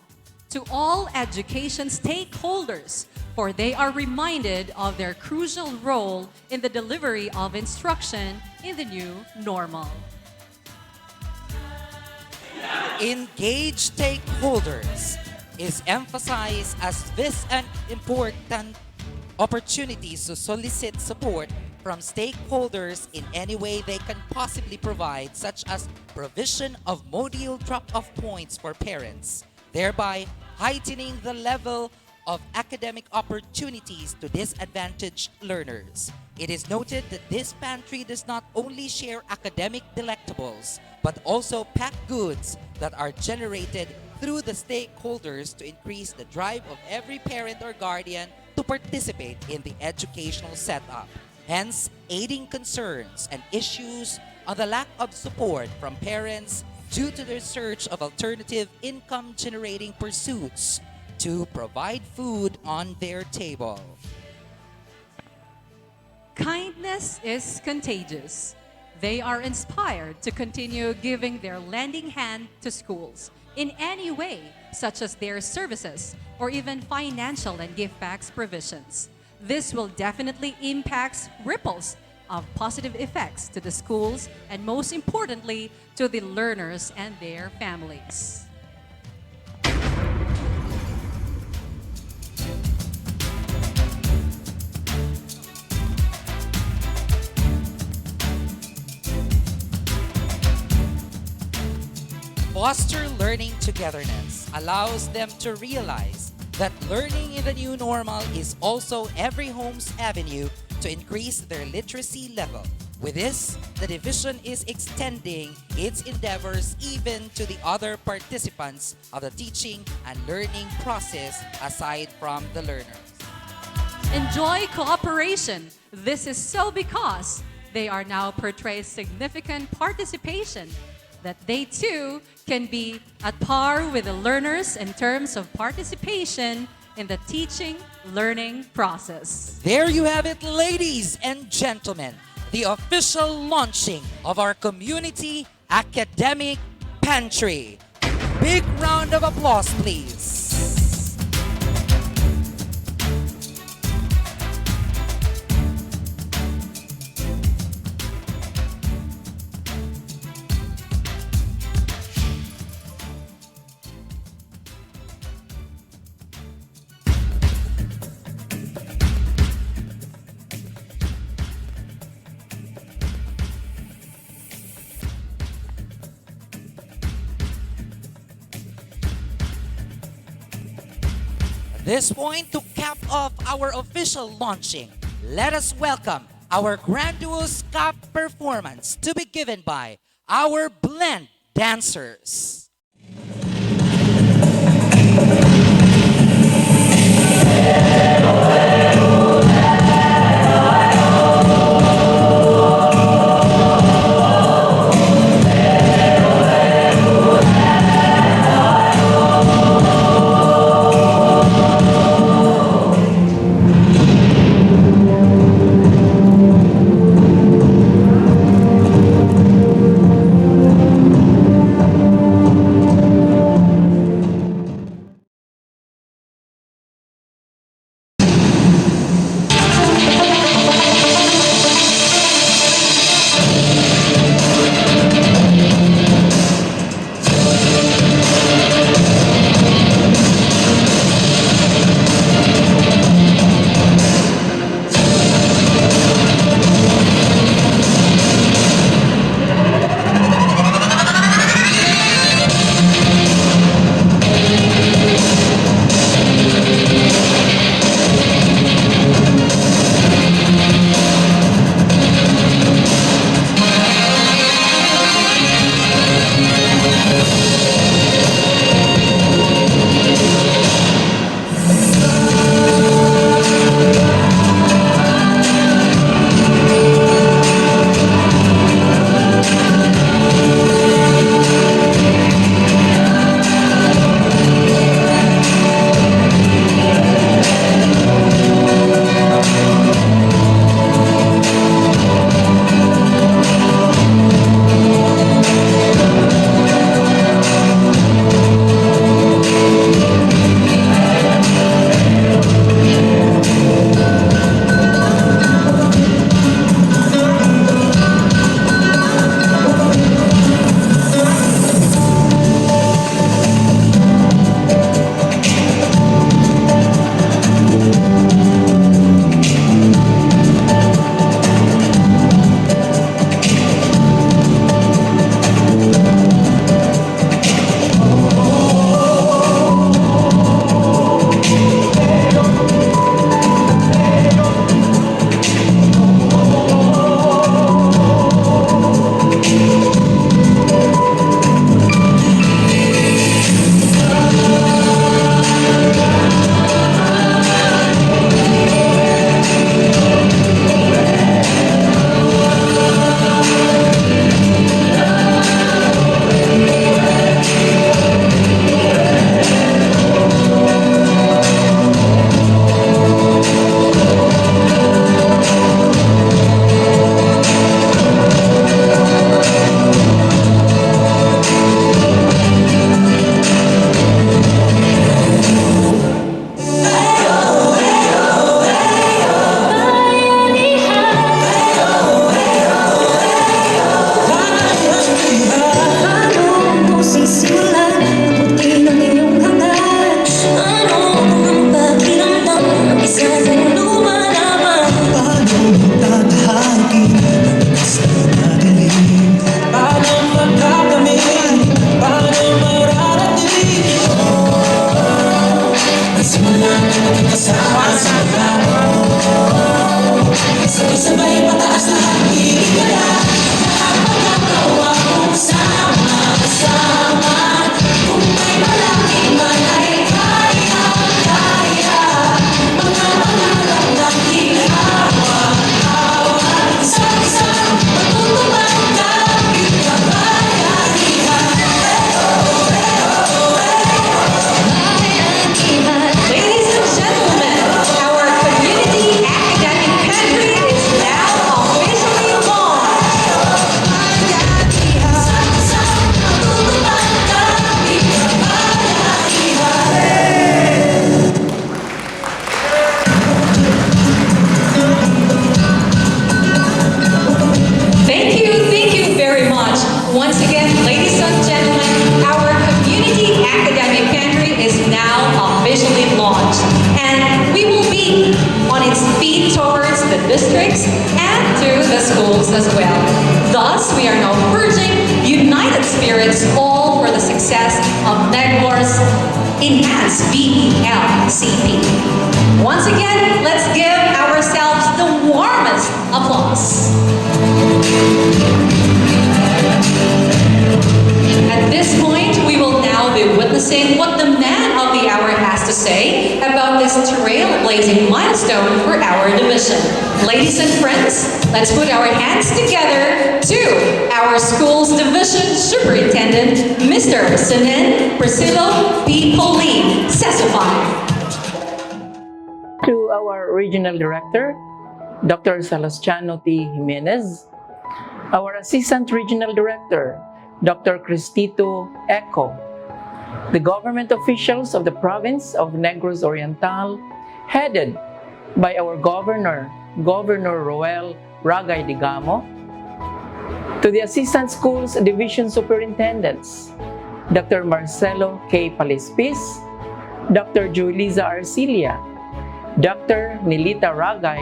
to all education stakeholders for they are reminded of their crucial role in the delivery of instruction in the new normal. Engage stakeholders is emphasized as this an important opportunity to solicit support from stakeholders in any way they can possibly provide, such as provision of module drop-off points for parents, thereby heightening the level of academic opportunities to disadvantaged learners. It is noted that this pantry does not only share academic delectables, but also packed goods that are generated through the stakeholders to increase the drive of every parent or guardian to participate in the educational setup. Hence, aiding concerns and issues on the lack of support from parents due to their search of alternative income-generating pursuits to provide food on their table. Kindness is contagious. They are inspired to continue giving their lending hand to schools in any way, such as their services or even financial and gift packs provisions. This will definitely impact ripples of positive effects to the schools and most importantly to the learners and their families. Foster learning togetherness allows them to realize that learning in the new normal is also every home's avenue to increase their literacy level. With this, the division is extending its endeavors even to the other participants of the teaching and learning process aside from the learners. Enjoy cooperation. This is so because they are now portray significant participation that they too can be at par with the learners in terms of participation in the teaching learning process. There you have it, ladies and gentlemen, the official launching of our community academic pantry. Big round of applause, please. At this point, to cap off our official launching, let us welcome our grandiose cap performance to be given by our blend dancers. spirits, all for the success of Negros Enhanced BELCP. Once again, let's give ourselves the warmest applause. At this point, we will now be witnessing what the man of the hour has to say about this trailblazing milestone for our division. Ladies and friends, let's put our hands together to our school's division superintendent, Mr. Senen Priscillo P. Pauline, Sesify. To our regional director, Dr. Salustiano T. Jimenez, our assistant regional director, Dr. Cristito Eco, the government officials of the province of Negros Oriental, headed by our governor, Governor Roel Ragay Digamo, to the assistant schools division superintendents, Dr. Marcelo K. Palispis, Dr. Julisa Arcilia, Dr. Nilita Ragay,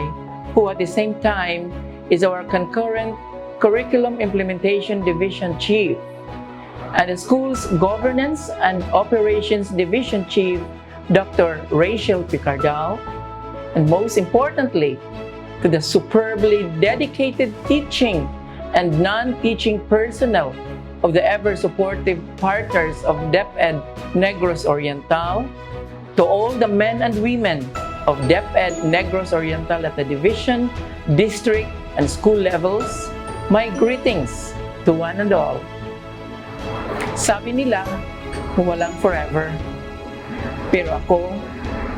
who at the same time is our concurrent Curriculum Implementation Division Chief, and the school's Governance and Operations Division Chief, Dr. Rachel Picardal, and most importantly, to the superbly dedicated teaching and non-teaching personnel of the ever-supportive partners of DepEd Negros Oriental, to all the men and women of DepEd Negros Oriental at the division, district, and school levels, my greetings to one and all. Sabi nila, walang forever. Pero ako,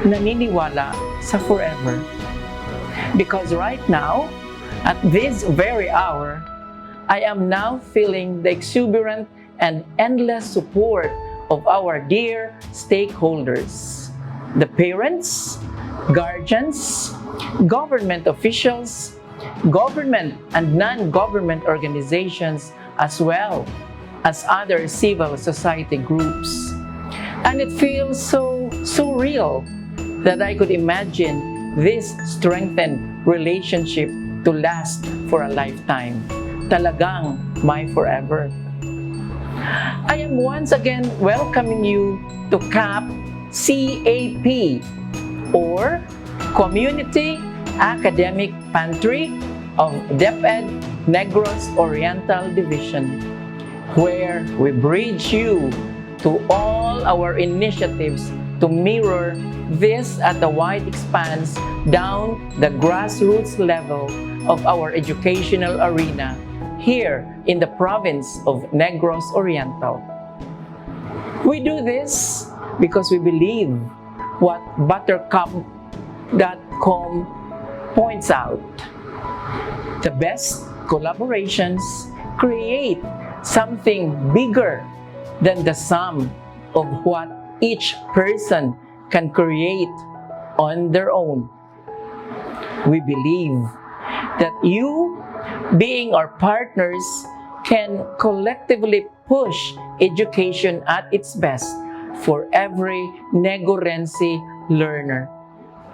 naniniwala sa forever. Because right now, at this very hour, I am now feeling the exuberant and endless support of our dear stakeholders, the parents, guardians, government officials, government and non-government organizations, as well as other civil society groups. And it feels so real that I could imagine this strengthened relationship to last for a lifetime. Talagang my forever. I am once again welcoming you to CAP, or Community Academic Pantry of DepEd Negros Oriental Division, where we bridge you to all our initiatives to mirror this at the wide expanse down the grassroots level of our educational arena here in the province of Negros Oriental. We do this because we believe what Buttercup.com points out. The best collaborations create something bigger than the sum of what each person can create on their own. We believe that you, being our partners, can collectively push education at its best for every Negorense learner,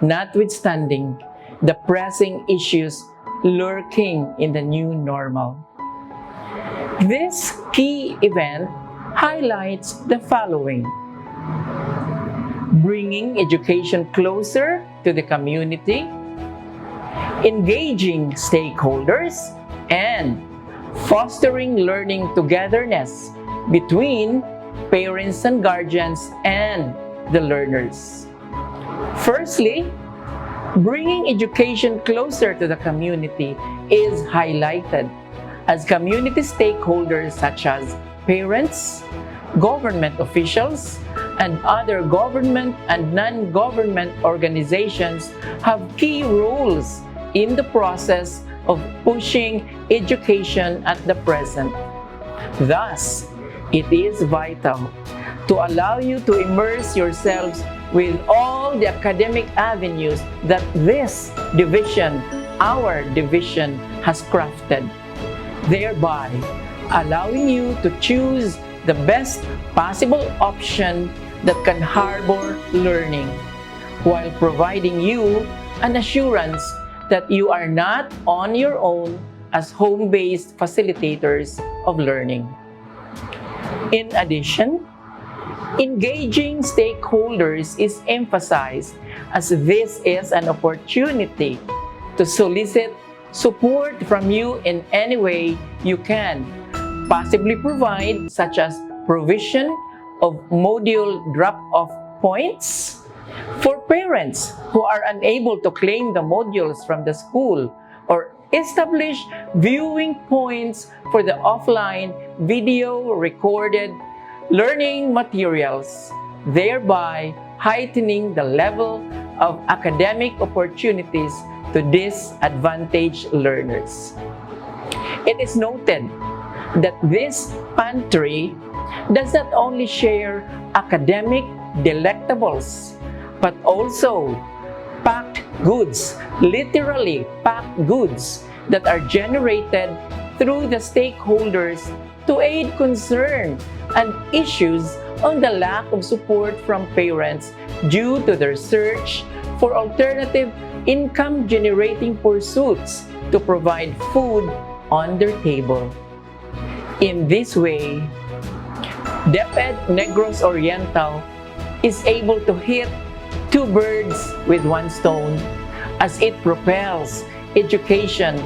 notwithstanding the pressing issues lurking in the new normal. This key event highlights the following: bringing education closer to the community, engaging stakeholders, and fostering learning togetherness between parents and guardians and the learners. Firstly, bringing education closer to the community is highlighted as community stakeholders such as parents, government officials, and other government and non-government organizations have key roles in the process of pushing education at the present. Thus, it is vital to allow you to immerse yourselves with all the academic avenues that this division, our division, has crafted, thereby allowing you to choose the best possible option that can harbor learning, while providing you an assurance that you are not on your own as home-based facilitators of learning. In addition, engaging stakeholders is emphasized as this is an opportunity to solicit support from you in any way you can, possibly provide, such as provision of module drop-off points for parents who are unable to claim the modules from the school, or establish viewing points for the offline video recorded learning materials, thereby heightening the level of academic opportunities to disadvantaged learners. It is noted that this pantry does not only share academic delectables, but also packed goods, literally packed goods that are generated through the stakeholders to aid concern and issues on the lack of support from parents due to their search for alternative income-generating pursuits to provide food on their table. In this way, DepEd Negros Oriental is able to hit two birds with one stone as it propels education,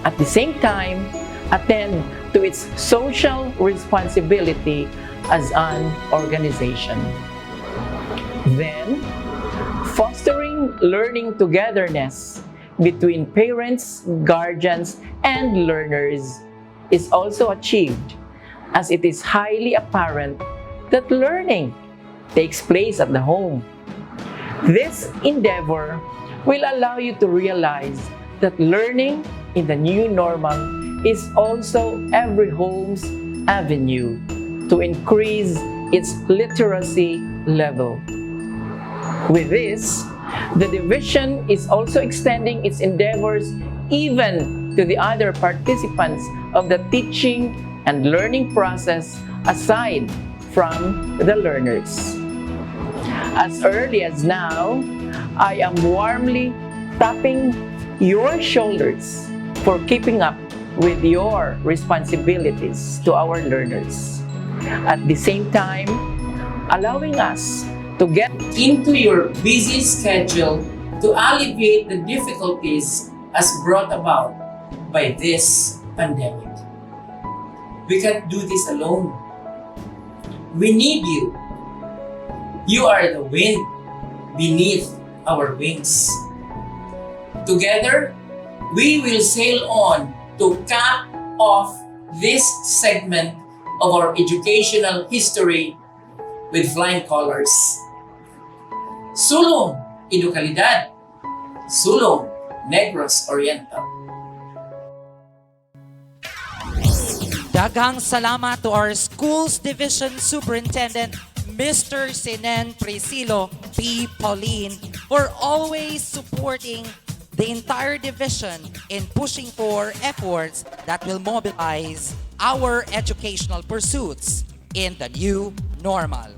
at the same time attend to its social responsibility as an organization. Then, fostering learning togetherness between parents, guardians, and learners is also achieved, as it is highly apparent that learning takes place at the home. This endeavor will allow you to realize that learning in the new normal is also every home's avenue to increase its literacy level. With this, the division is also extending its endeavors even to the other participants of the teaching and learning process aside from the learners. As early as now, I am warmly tapping your shoulders for keeping up with your responsibilities to our learners. At the same time, allowing us to get into your busy schedule to alleviate the difficulties as brought about by this pandemic. We can't do this alone. We need you. You are the wind beneath our wings. Together, we will sail on to cap off this segment of our educational history with flying colors. Sulong Educalidad, Sulong Negros Oriental. Daghang salamat to our Schools Division Superintendent, Mr. Sinen Priscilo P. Pauline, for always supporting the entire division in pushing for efforts that will mobilize our educational pursuits in the new normal.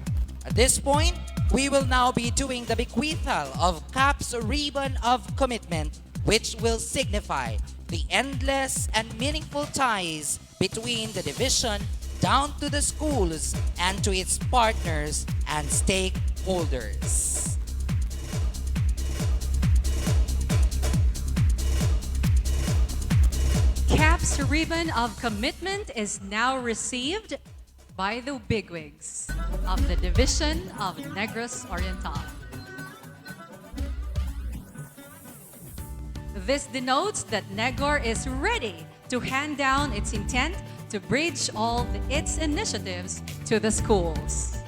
At this point, we will now be doing the bequeathal of CAP's ribbon of commitment, which will signify the endless and meaningful ties between the division down to the schools and to its partners and stakeholders. CAP's ribbon of commitment is now received by the bigwigs of the Division of Negros Oriental. This denotes that Negor is ready to hand down its intent to bridge all its initiatives to the schools.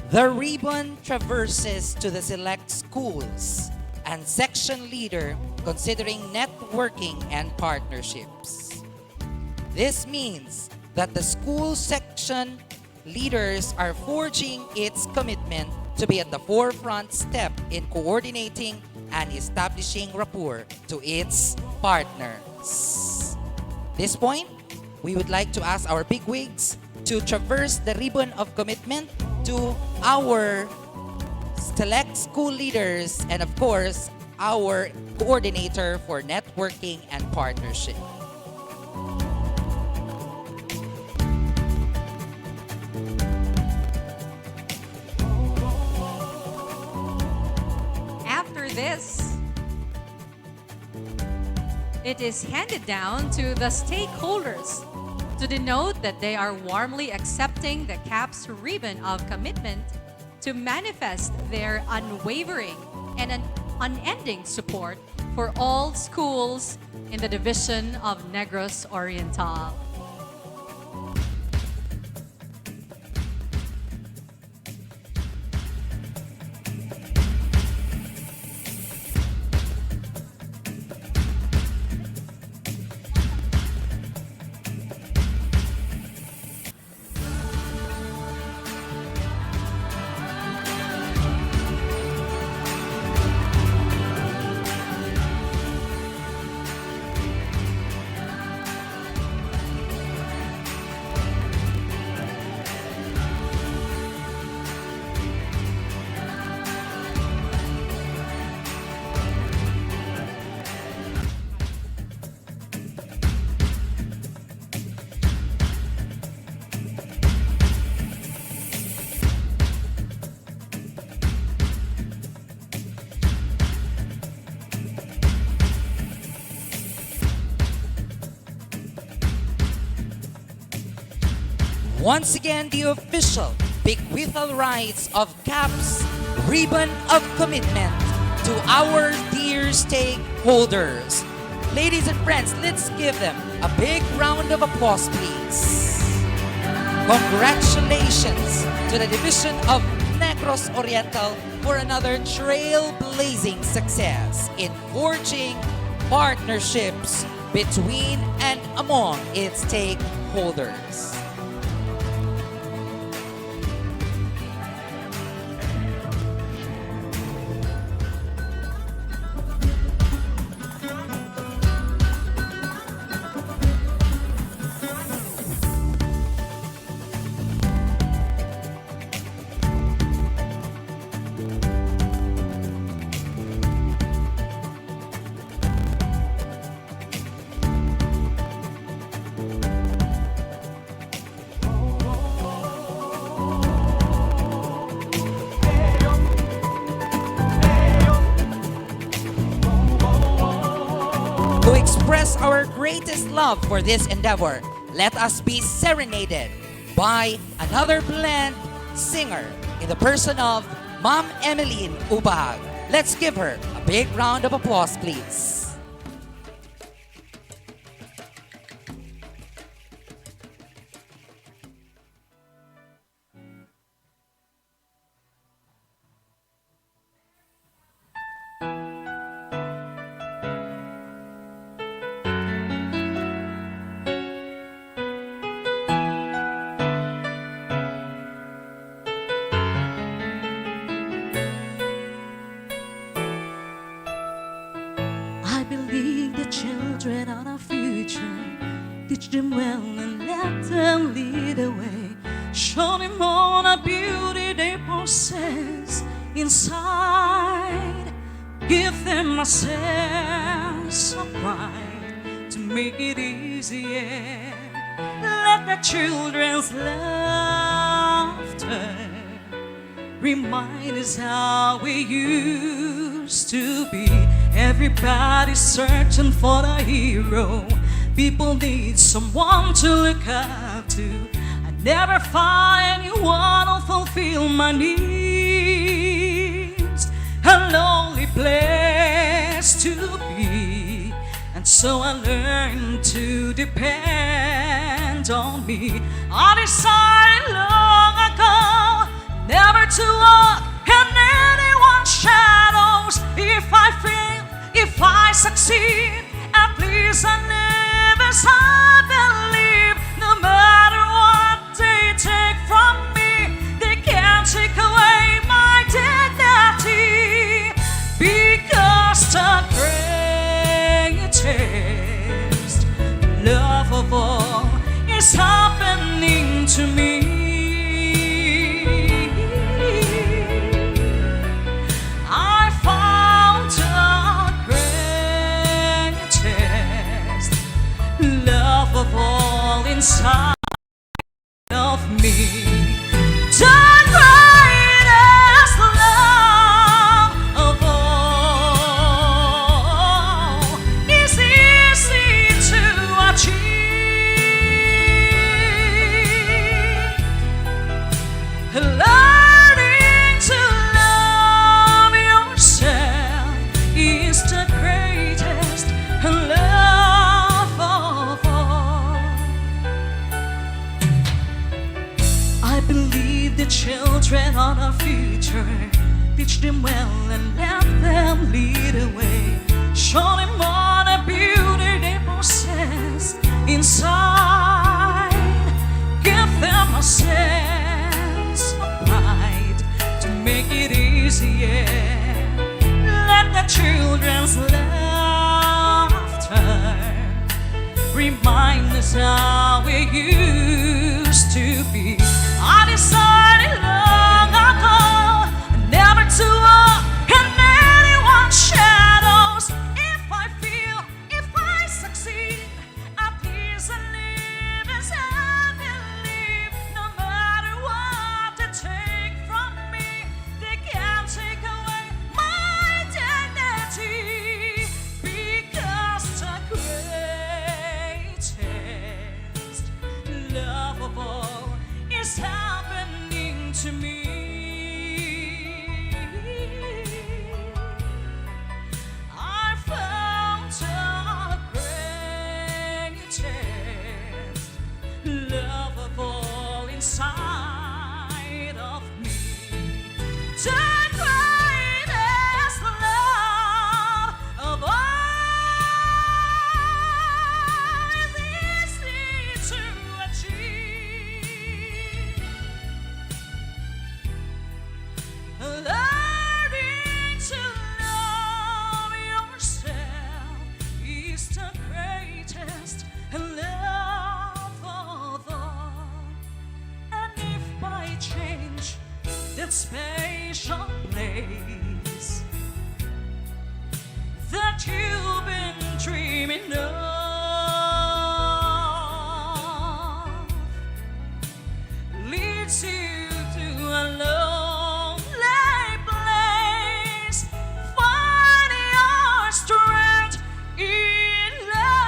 The ribbon traverses to the select schools and section leader considering networking and partnerships. This means that the school section leaders are forging its commitment to be at the forefront step in coordinating and establishing rapport to its partners. At this point, we would like to ask our bigwigs to traverse the ribbon of commitment to our select school leaders and of course, our coordinator for networking and partnership. this. It is handed down to the stakeholders to denote that they are warmly accepting the CAP's ribbon of commitment to manifest their unwavering and an unending support for all schools in the division of Negros Oriental. Once again, the official bequeathal rights of CAP's ribbon of commitment to our dear stakeholders. Ladies and friends, let's give them a big round of applause, please. Congratulations to the division of Negros Oriental for another trailblazing success in forging partnerships between and among its stakeholders. To express our greatest love for this endeavor, let us be serenaded by another blend singer in the person of Ma'am Emeline Ubag. Let's give her a big round of applause, please. I believe the children are our future. Teach them well and let them lead the way. Show them all the beauty they possess inside. Give them a sense of pride to make it easier. Let the children's laughter remind us how we used to be. Everybody's searching for the hero. People need someone to look up to. I never find anyone who'll fulfill my needs. A lonely place to be. And so I learned to depend on me. I decided long ago never to walk in anyone's shadows. If I fail, if I succeed, at least I live as I believe. No matter what they take from me, they can't take away my dignity. Because the greatest love of all is happening to me. I found the greatest love of all inside of me. The greatest love of all. children are the future. Teach them well and let them lead the way. Show them all the beauty they possess inside. Give them a sense of pride to make it easier. Let the children's laughter remind us how we used to be. I decided long ago never to walk in anyone's shadows. If I feel, if I succeed, at least I live as I believe. No matter what they take from me, they can't take away my dignity. Because the greatest love of all is happening to me. I found the greatest love of all inside of me. The greatest love of all is easy to achieve. Learning to love yourself is the greatest love of all. And if by change that special place that you've been dreaming of leads you to a lonely place, find your strength in love.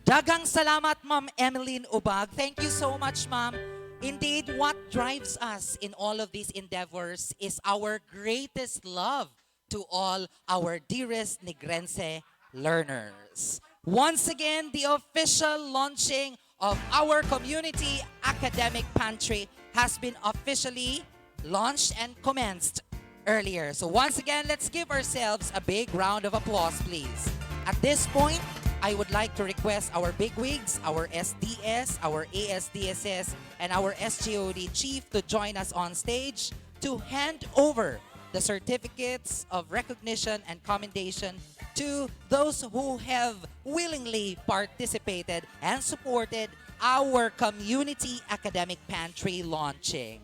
Dagang salamat, Ma'am Emeline Ubag. Thank you so much, Ma'am. Indeed, what drives us in all of these endeavors is our greatest love to all our dearest Negrense learners. Once again, the official launching of our community academic pantry has been officially launched and commenced earlier. So once again, let's give ourselves a big round of applause, please. At this point, I would like to request our bigwigs, our SDS, our ASDSS, and our SGOD chief to join us on stage to hand over the certificates of recognition and commendation to those who have willingly participated and supported our community academic pantry launching.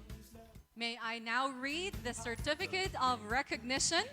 May I now read the certificate of recognition?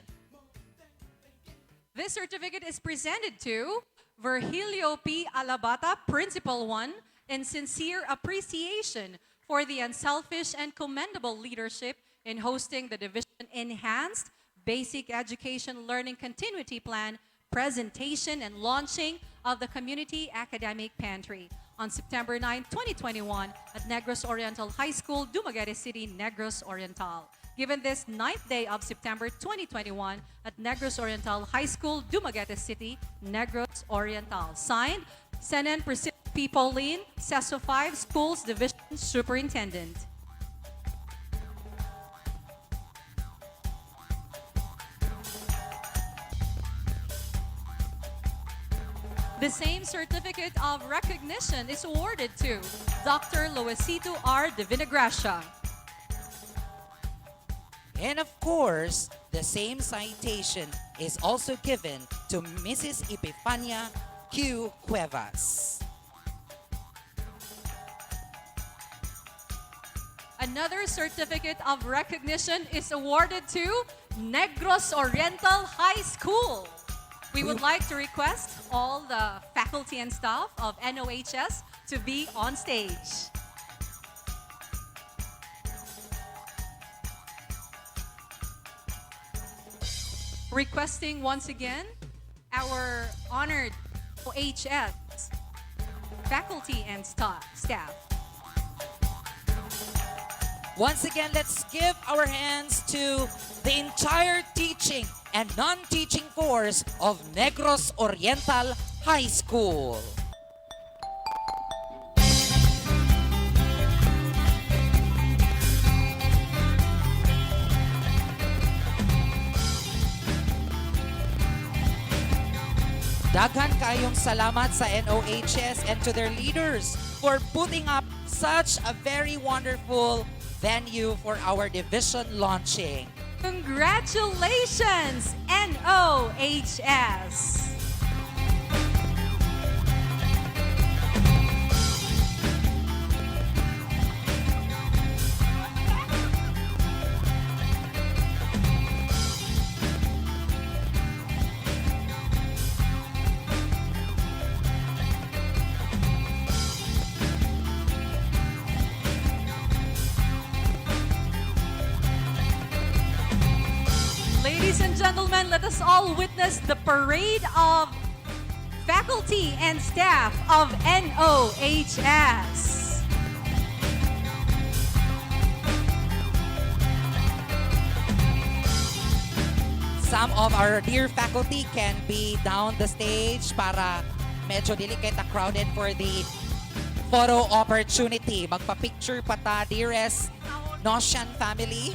This certificate is presented to Virgilio P. Alabata, Principal 1, in sincere appreciation for the unselfish and commendable leadership in hosting the Division Enhanced Basic Education Learning Continuity Plan presentation and launching of the Community Academic Pantry on September 9, 2021 at Negros Oriental High School, Dumaguete City, Negros Oriental. Given this 9th day of September 2021 at Negros Oriental High School, Dumaguete City, Negros Oriental. Signed, Senen Priscilla P. Pauline, CESO 5 Schools Division Superintendent. The same certificate of recognition is awarded to Dr. Loesito R. Divinagracia. And of course, the same citation is also given to Mrs. Epifania Q. Cuevas. Another certificate of recognition is awarded to Negros Oriental High School. We would like to request all the faculty and staff of NOHS to be on stage. Requesting once again our honored OHS faculty and staff. Once again, let's give our hands to the entire teaching and non-teaching course of Negros Oriental High School. Daghan kayong salamat sa NOHS and to their leaders for putting up such a very wonderful venue for our division launching. Congratulations, NOHS! Ladies and gentlemen, let us all witness the parade of faculty and staff of NOHS. Some of our dear faculty can be down the stage para medyo dili kay ta crowded for the photo opportunity. Magpa-picture pa ta, dearest Nosian family.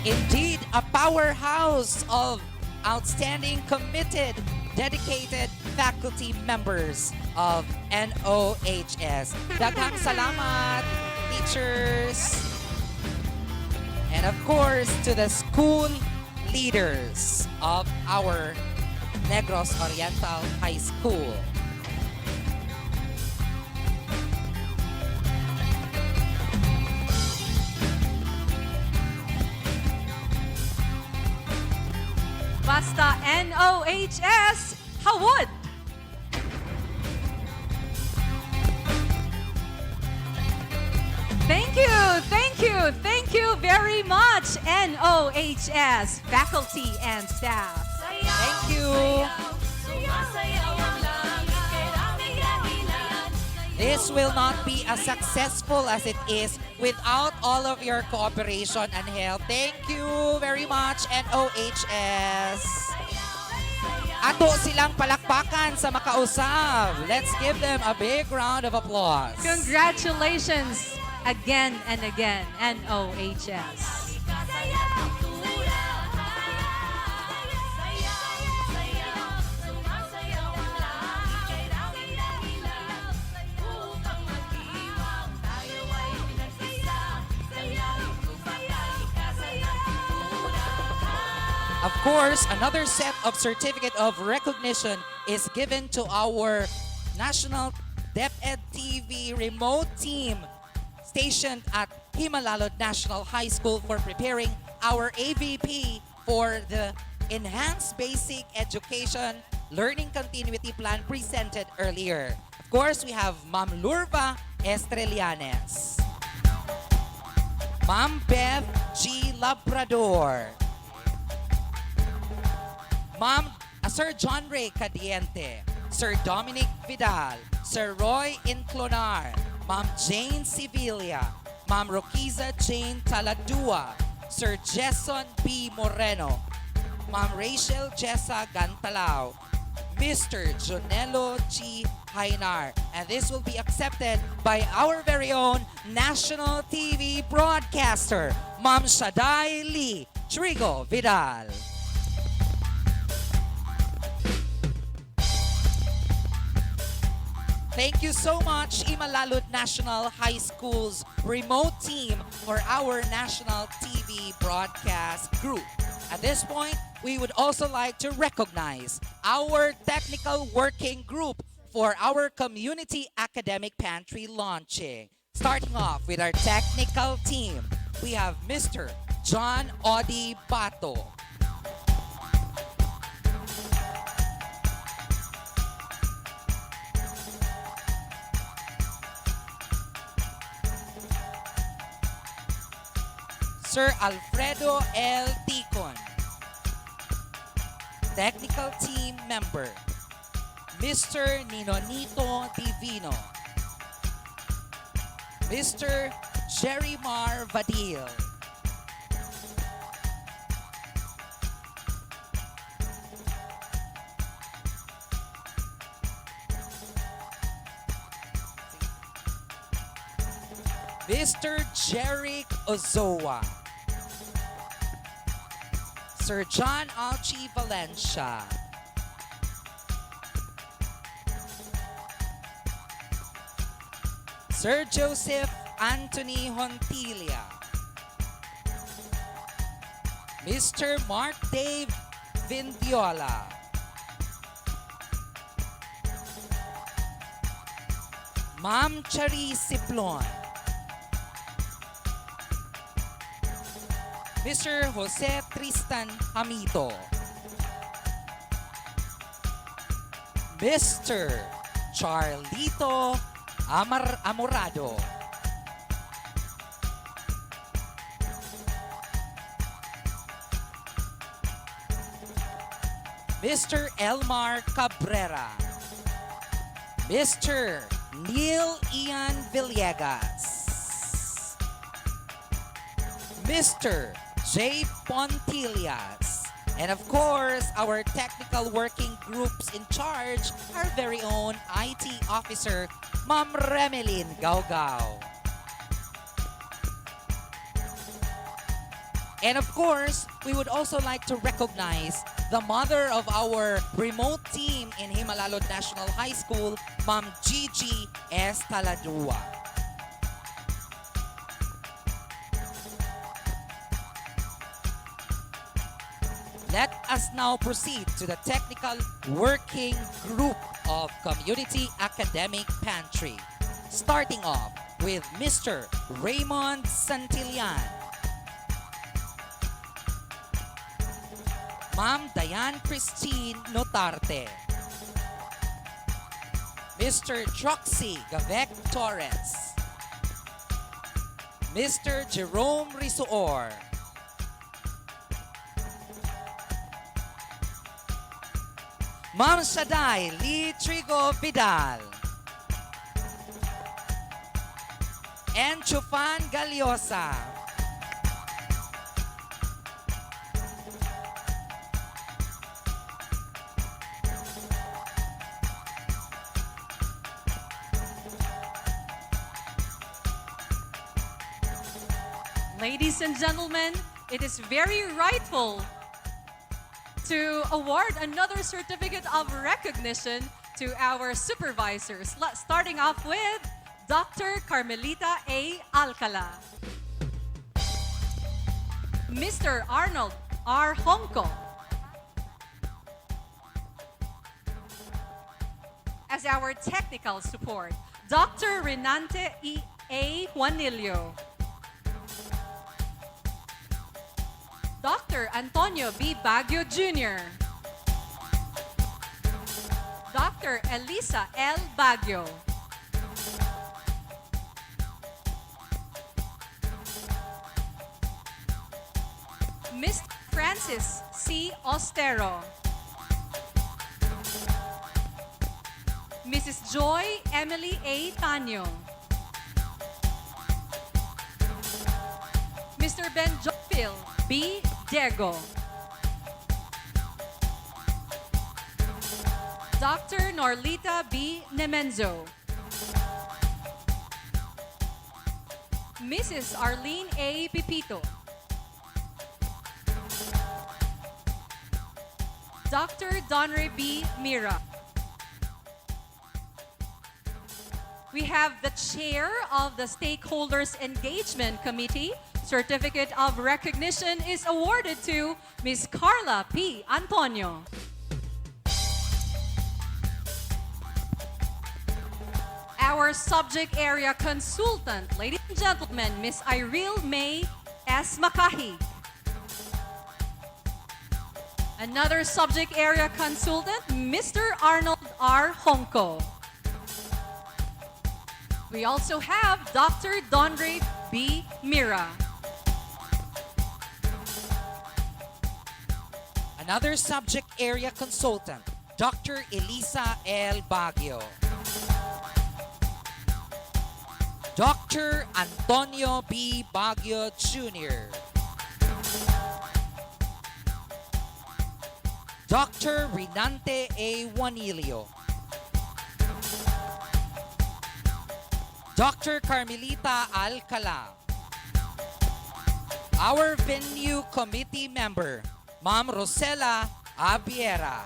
Indeed, a powerhouse of outstanding, committed, dedicated faculty members of NOHS. Daghang salamat, teachers. And of course, to the school leaders of our Negros Oriental High School. Basta NOHS, Hawod! Thank you very much, NOHS, faculty and staff. Thank you. This will not be as successful as it is without all of your cooperation and help. Thank you very much, NOHS. Ato silang palakpakan sa makausap. Let's give them a big round of applause. Congratulations again and again, NOHS. Of course, another set of certificate of recognition is given to our National DepEd TV remote team stationed at Himalalod National High School for preparing our AVP for the Enhanced Basic Education Learning Continuity Plan presented earlier. Of course, we have Ma'am Lurva Estrelianes, Ma'am Beth G. Labrador, Sir John Ray Cadiente, Sir Dominic Vidal, Sir Roy Inclonar, Ma'am Jane Sevilla, Ma'am Roquiza Jane Taladua, Sir Jason B. Moreno, Ma'am Rachel Jessa Gantalao, Mr. Jonelo G. Hainar. And this will be accepted by our very own national TV broadcaster, Ma'am Shaddai Lee Trigo Vidal. Thank you so much, Imalalud National High School's remote team for our national TV broadcast group. At this point, we would also like to recognize our technical working group for our community academic pantry launching. Starting off with our technical team, we have Mr. John Odi Bato, Sir Alfredo L. Ticon. Technical team member, Mr. Ninonito Divino, Mr. Jerry Mar Vadil, Mr. Jeric Ozoa. Sir John Alchi Valencia. Sir Joseph Anthony Hontilia. Mr. Mark Dave Vindiola. Ma'am Chari Siplon. Mr. Jose Tristan Hamito. Mr. Charlito Amorado. Mr. Elmar Cabrera. Mr. Neil Ian Villegas. Mr. J. Pontillas. And of course, our technical working groups in charge, our very own IT officer, Ma'am Remelin Gaugao. And of course, we would also like to recognize the mother of our remote team in Himalalo National High School, Ma'am Gigi S. Taladua. Let us now proceed to the technical working group of Community Academic Pantry. Starting off with Mr. Raymond Santillan. Ma'am Diane Christine Notarte. Mr. Troxy Gavec Torres. Mr. Jerome Risuor. Ma'am Shaddai Lee Trigo Vidal. And Chufan Galiosa. Ladies and gentlemen, it is very rightful to award another certificate of recognition to our supervisors, starting off with Dr. Carmelita A. Alcala, Mr. Arnold R. Honko, as our technical support, Dr. Renante E. A. Juanillo, Dr. Antonio B. Baguio Jr., Dr. Elisa L. Baguio, Ms. Francis C. Ostero, Mrs. Joy Emily A. Tanyo, Mr. Ben Jofil B. Diego, Dr. Norlita B. Nemenzo, Mrs. Arlene A. Pipito, Dr. Donre B. Mira. We have the chair of the Stakeholders Engagement Committee. Certificate of recognition is awarded to Ms. Carla P. Antonio. Our subject area consultant, ladies and gentlemen, Ms. Irene May S. Makahi. Another subject area consultant, Mr. Arnold R. Honko. We also have Dr. Donre B. Mira. Another subject area consultant, Dr. Elisa L. Baguio. Dr. Antonio B. Baguio Jr. Dr. Renante A. Juanillo. Dr. Carmelita Alcala. Our venue committee member, Ma'am Rosela Abiera.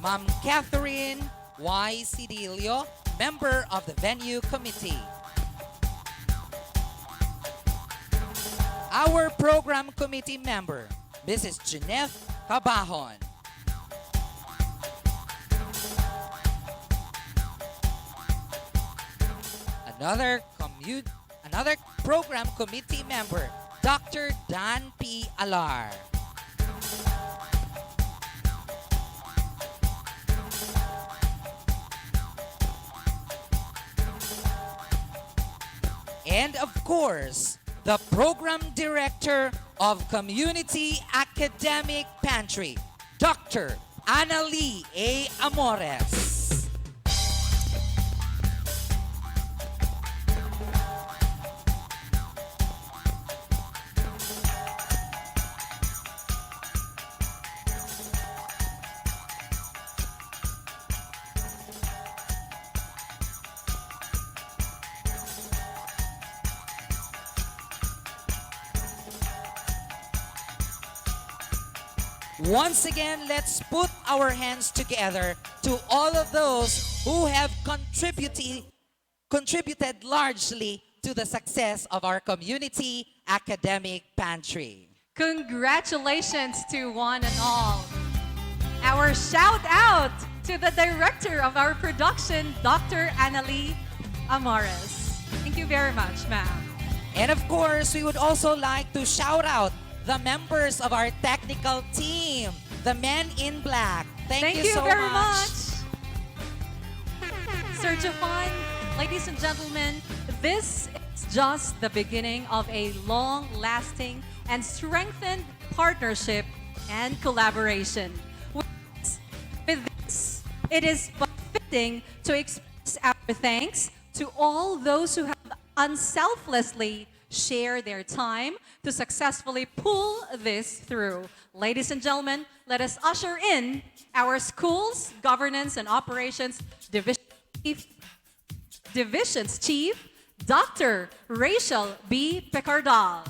Ma'am Catherine Y. Sidilio, member of the venue committee. Our program committee member, Mrs. Jeanette Cabahon. Another program committee member, Dr. Dan P. Alar. And of course, the program director of Community Academic Pantry, Dr. Annalie A. Amores. Once again, let's put our hands together to all of those who have contributed largely to the success of our Community Academic Pantry. Congratulations to one and all. Our shout out to the director of our production, Dr. Annalie Amores. Thank you very much, ma'am. And of course, we would also like to shout out the members of our technical team, the men in black. Thank you so very much. Sir Jafan, ladies and gentlemen, this is just the beginning of a long-lasting and strengthened partnership and collaboration. With this, it is fitting to express our thanks to all those who have unselflessly share their time to successfully pull this through. Ladies and gentlemen, let us usher in our Schools, Governance and Operations Divisions Chief, Dr. Rachel B. Pecardal.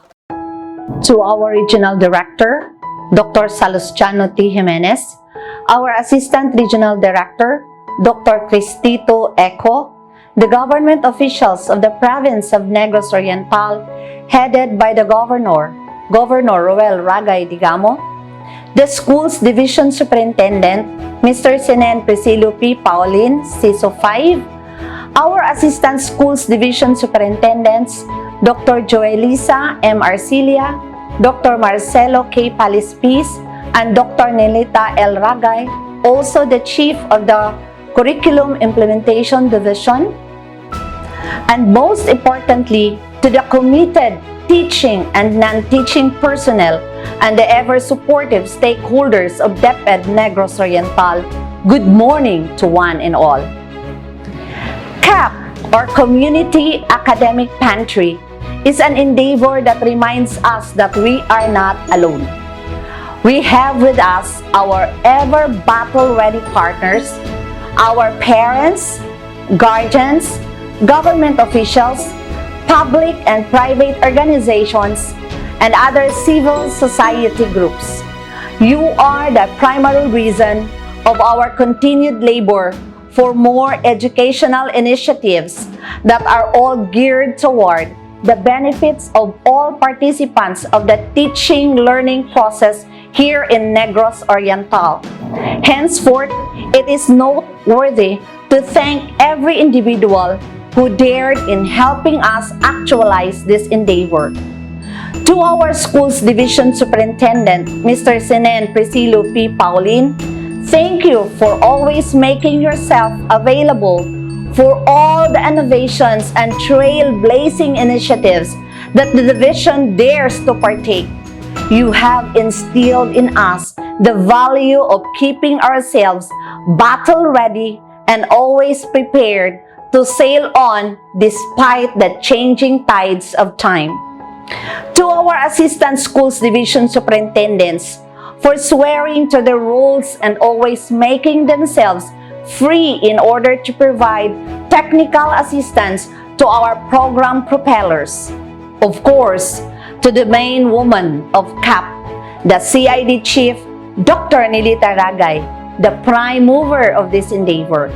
To our Regional Director, Dr. Salustiano T. Jimenez, our Assistant Regional Director, Dr. Cristito Eco, the government officials of the province of Negros Oriental, headed by the Governor, Governor Roel Ragay Digamo, the Schools Division Superintendent, Mr. Senen Priscillo P. Paulin, CISO 5, our Assistant Schools Division Superintendents, Dr. Joelisa M. Arcilia, Dr. Marcelo K. Palispis, and Dr. Nelita L. Ragay, also the Chief of the Curriculum Implementation Division, and most importantly, to the committed teaching and non-teaching personnel and the ever-supportive stakeholders of DepEd Negros Oriental, good morning to one and all. CAP, or Community Academic Pantry, is an endeavor that reminds us that we are not alone. We have with us our ever battle-ready partners, our parents, guardians, government officials, public and private organizations, and other civil society groups. You are the primary reason of our continued labor for more educational initiatives that are all geared toward the benefits of all participants of the teaching-learning process here in Negros Oriental. Henceforth, it is noteworthy to thank every individual who dared in helping us actualize this endeavor. To our Schools Division Superintendent, Mr. Senen Priscillo P. Paulin, thank you for always making yourself available for all the innovations and trailblazing initiatives that the division dares to partake. You have instilled in us the value of keeping ourselves battle-ready and always prepared to sail on despite the changing tides of time. To our Assistant Schools Division Superintendents, for swearing to the rules and always making themselves free in order to provide technical assistance to our program propellers. Of course, to the main woman of CAP, the CID Chief, Dr. Nilita Ragay, the prime mover of this endeavor.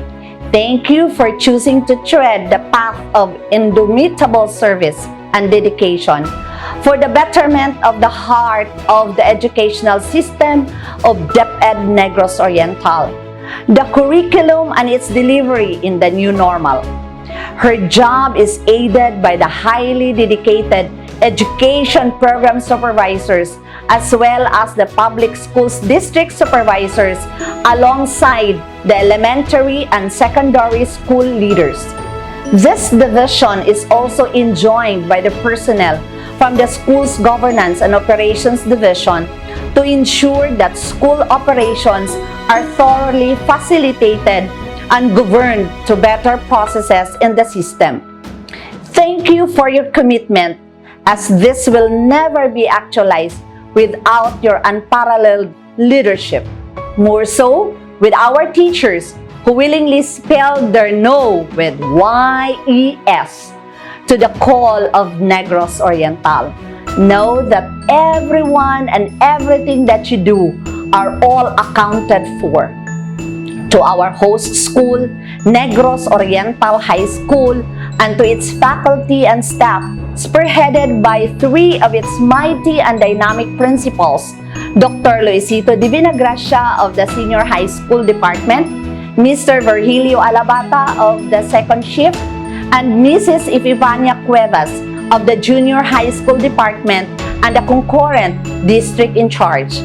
Thank you for choosing to tread the path of indomitable service and dedication for the betterment of the heart of the educational system of DepEd Negros Oriental, the curriculum and its delivery in the new normal. Her job is aided by the highly dedicated education program supervisors as well as the public schools district supervisors alongside the elementary and secondary school leaders. This division is also enjoined by the personnel from the School's Governance and Operations Division to ensure that school operations are thoroughly facilitated and governed to better processes in the system. Thank you for your commitment, as this will never be actualized without your unparalleled leadership. More so, with our teachers who willingly spelled their no with Y-E-S to the call of Negros Oriental. Know that everyone and everything that you do are all accounted for. To our host school, Negros Oriental High School, and to its faculty and staff, spearheaded by 3 of its mighty and dynamic principals, Dr. Luisito Divinagracia of the Senior High School Department, Mr. Virgilio Alabata of the Second Shift, and Mrs. Ifivania Cuevas of the Junior High School Department and the concurrent district in charge.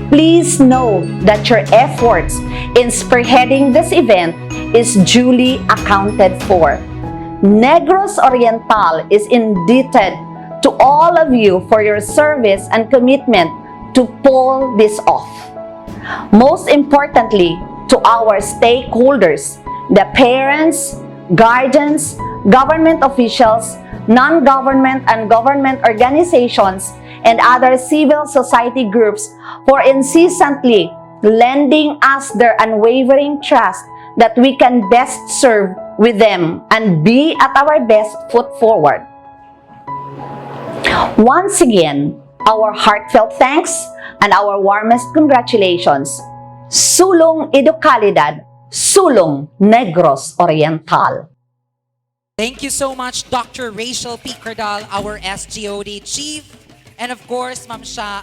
Please know that your efforts in spearheading this event is duly accounted for. Negros Oriental is indebted to all of you for your service and commitment to pull this off. Most importantly, to our stakeholders, the parents, guardians, government officials, non-government and government organizations, and other civil society groups for incessantly lending us their unwavering trust that we can best serve with them and be at our best foot forward. Once again, our heartfelt thanks and our warmest congratulations. Sulong Educalidad, Sulong Negros Oriental. Thank you so much, Dr. Rachel P. Cardal, our SGOD Chief. And of course, Ma'am Sha,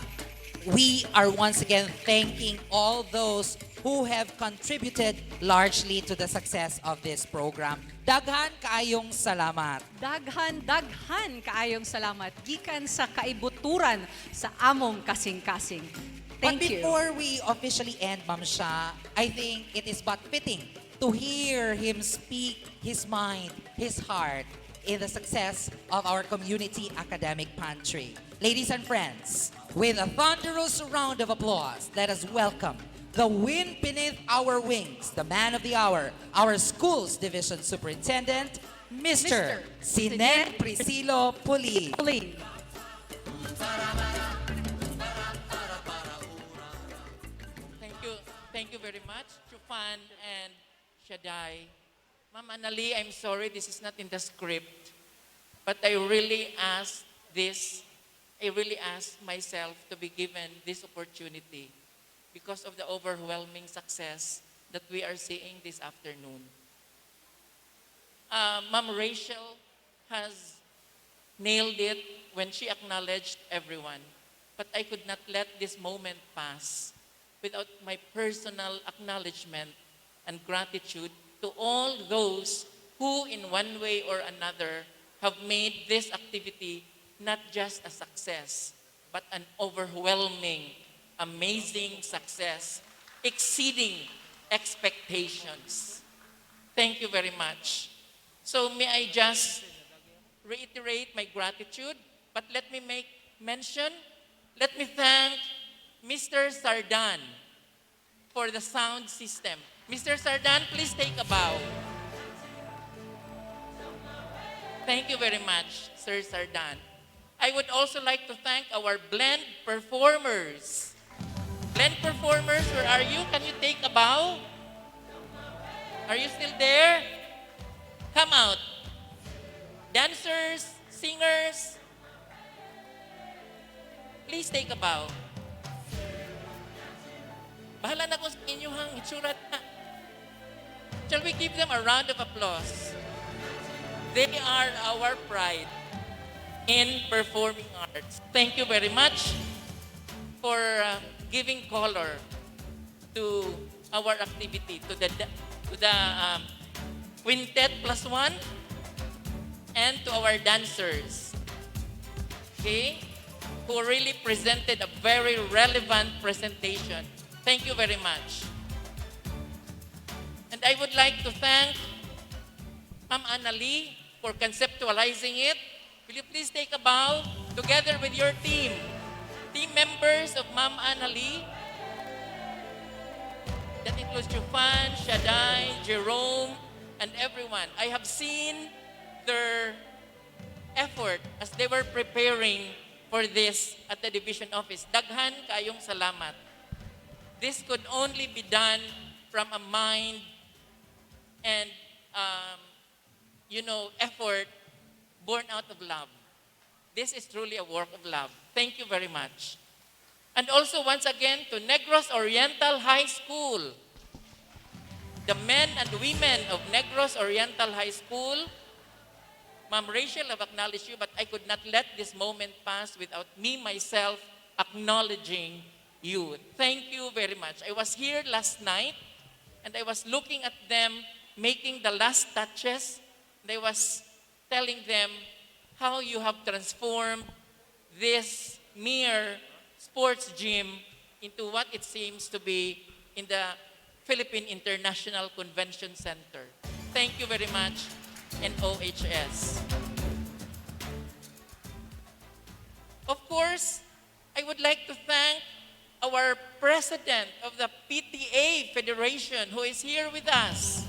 we are once again thanking all those who have contributed largely to the success of this program. Daghan kaayong salamat. Daghan kaayong salamat gikan sa kaibuturan sa among kasing-kasing. But Thank you. before we officially end, Ma'am Sha, I think it is but fitting to hear him speak his mind, his heart in the success of our community academic pantry. Ladies and friends, with a thunderous round of applause, let us welcome the wind beneath our wings, the man of the hour, our school's division superintendent, Mr. Sinen Priscilo Puli. Thank you very much, Chufan and Shaddai. Ma'am Anali, I'm sorry this is not in the script, but I really asked myself to be given this opportunity because of the overwhelming success that we are seeing this afternoon. Ma'am Rachel has nailed it when she acknowledged everyone, but I could not let this moment pass without my personal acknowledgement and gratitude to all those who in one way or another have made this activity not just a success, but an overwhelming, amazing success, exceeding expectations. Thank you very much. So may I just reiterate my gratitude, but let me let me thank Mr. Sardan for the sound system. Mr. Sardan, please take a bow. Thank you very much, Sir Sardan. I would also like to thank our blend performers. Glen performers, where are you? Can you take a bow? Are you still there? Come out. Dancers, singers, please take a bow. Bahala na kung sa inyo hang itsurat na. Shall we give them a round of applause? They are our pride in performing arts. Thank you very much for giving color to our activity, to the Quintet plus one, and to our dancers, okay, who really presented a very relevant presentation. Thank you very much. And I would like to thank Ma'am Annalie for conceptualizing it. Will you please take a bow together with your team members of Ma'am Annalie? That includes Jufan, Shaddai, Jerome, and everyone. I have seen their effort as they were preparing for this at the division office. Daghan kayong salamat. This could only be done from a mind and effort born out of love. This is truly a work of love. Thank you very much. And also once again to Negros Oriental High School. The men and women of Negros Oriental High School. Ma'am Rachel, I've acknowledged you, but I could not let this moment pass without me myself acknowledging you. Thank you very much. I was here last night and I was looking at them making the last touches. And I was telling them how you have transformed this mere sports gym into what it seems to be in the Philippine International Convention Center. Thank you very much, NOHS. Of course, I would like to thank our president of the PTA Federation who is here with us.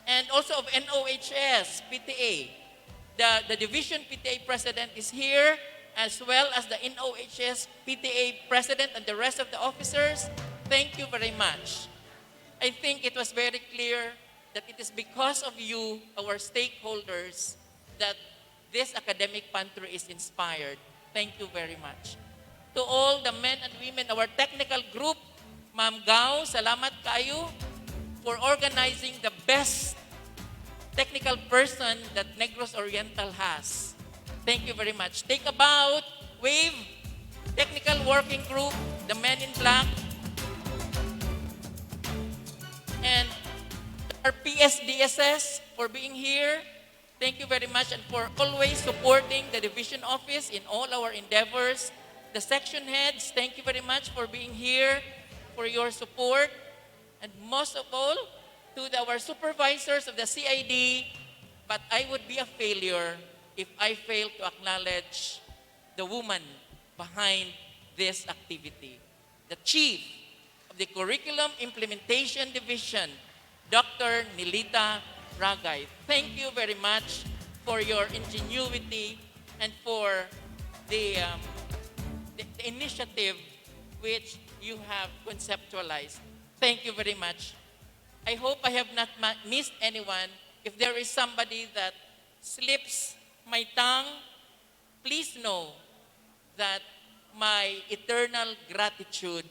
And also of NOHS, PTA. The division PTA president is here, as well as the NOHS PTA president and the rest of the officers. Thank you very much. I think it was very clear that it is because of you, our stakeholders, that this academic pantry is inspired. Thank you very much. To all the men and women, our technical group, Ma'am Gao, salamat kayo for organizing the best technical person that Negros Oriental has. Thank you very much. Take a bow, wave, technical working group, the men in black, and our PSDSS for being here. Thank you very much and for always supporting the division office in all our endeavors. The section heads, thank you very much for being here, for your support. And most of all, to our supervisors of the CID, but I would be a failure if I fail to acknowledge the woman behind this activity. The chief of the Curriculum Implementation Division, Dr. Nilita Ragay. Thank you very much for your ingenuity and for the initiative which you have conceptualized. Thank you very much. I hope I have not missed anyone. If there is somebody that slips my tongue, please know that my eternal gratitude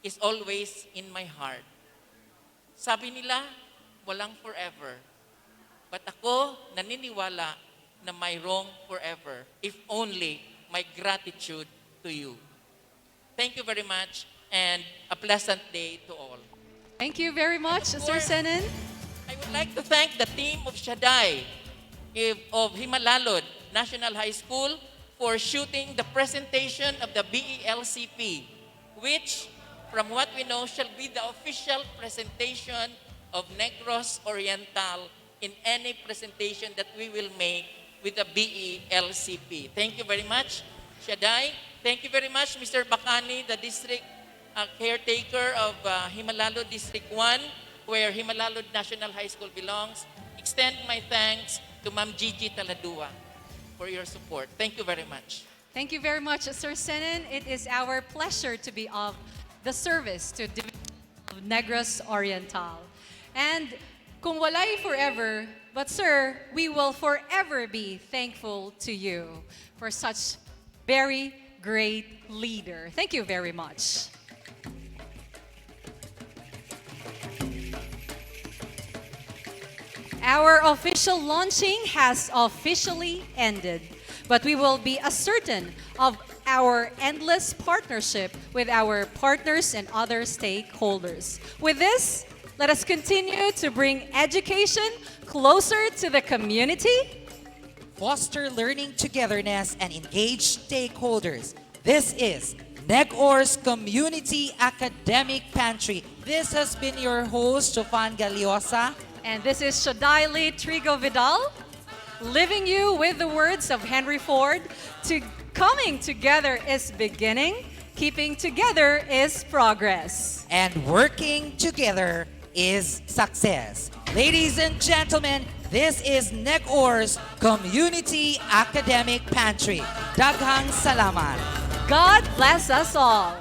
is always in my heart. Sabi nila, walang forever. But ako naniniwala na mayroong forever, if only my gratitude to you. Thank you very much and a pleasant day to all. Thank you very much, Sir Senin. I would like to thank the team of Shaddai of Himalalud National High School for shooting the presentation of the BELCP, which, from what we know, shall be the official presentation of Negros Oriental in any presentation that we will make with the BELCP. Thank you very much, Shaddai. Thank you very much, Mr. Bakani, the district caretaker of Himalalud District 1, where Himalalud National High School belongs. Extend my thanks to Ma'am Gigi Taladua for your support. Thank you very much. Thank you very much, Sir Senan. It is our pleasure to be of the service to Division of Negros Oriental. And kung walay forever, but sir, we will forever be thankful to you for such very great leader. Thank you very much. Our official launching has officially ended, but we will be ascertain of our endless partnership with our partners and other stakeholders. With this, let us continue to bring education closer to the community, foster learning togetherness, and engage stakeholders. This is NEGOR's Community Academic Pantry. This has been your host, Jofan Galiosa. And this is Shodaili Trigo Vidal, leaving you with the words of Henry Ford, coming together is beginning, keeping together is progress. And working together is success. Ladies and gentlemen, this is NEGOR's Community Academic Pantry. Daghang salamat. God bless us all.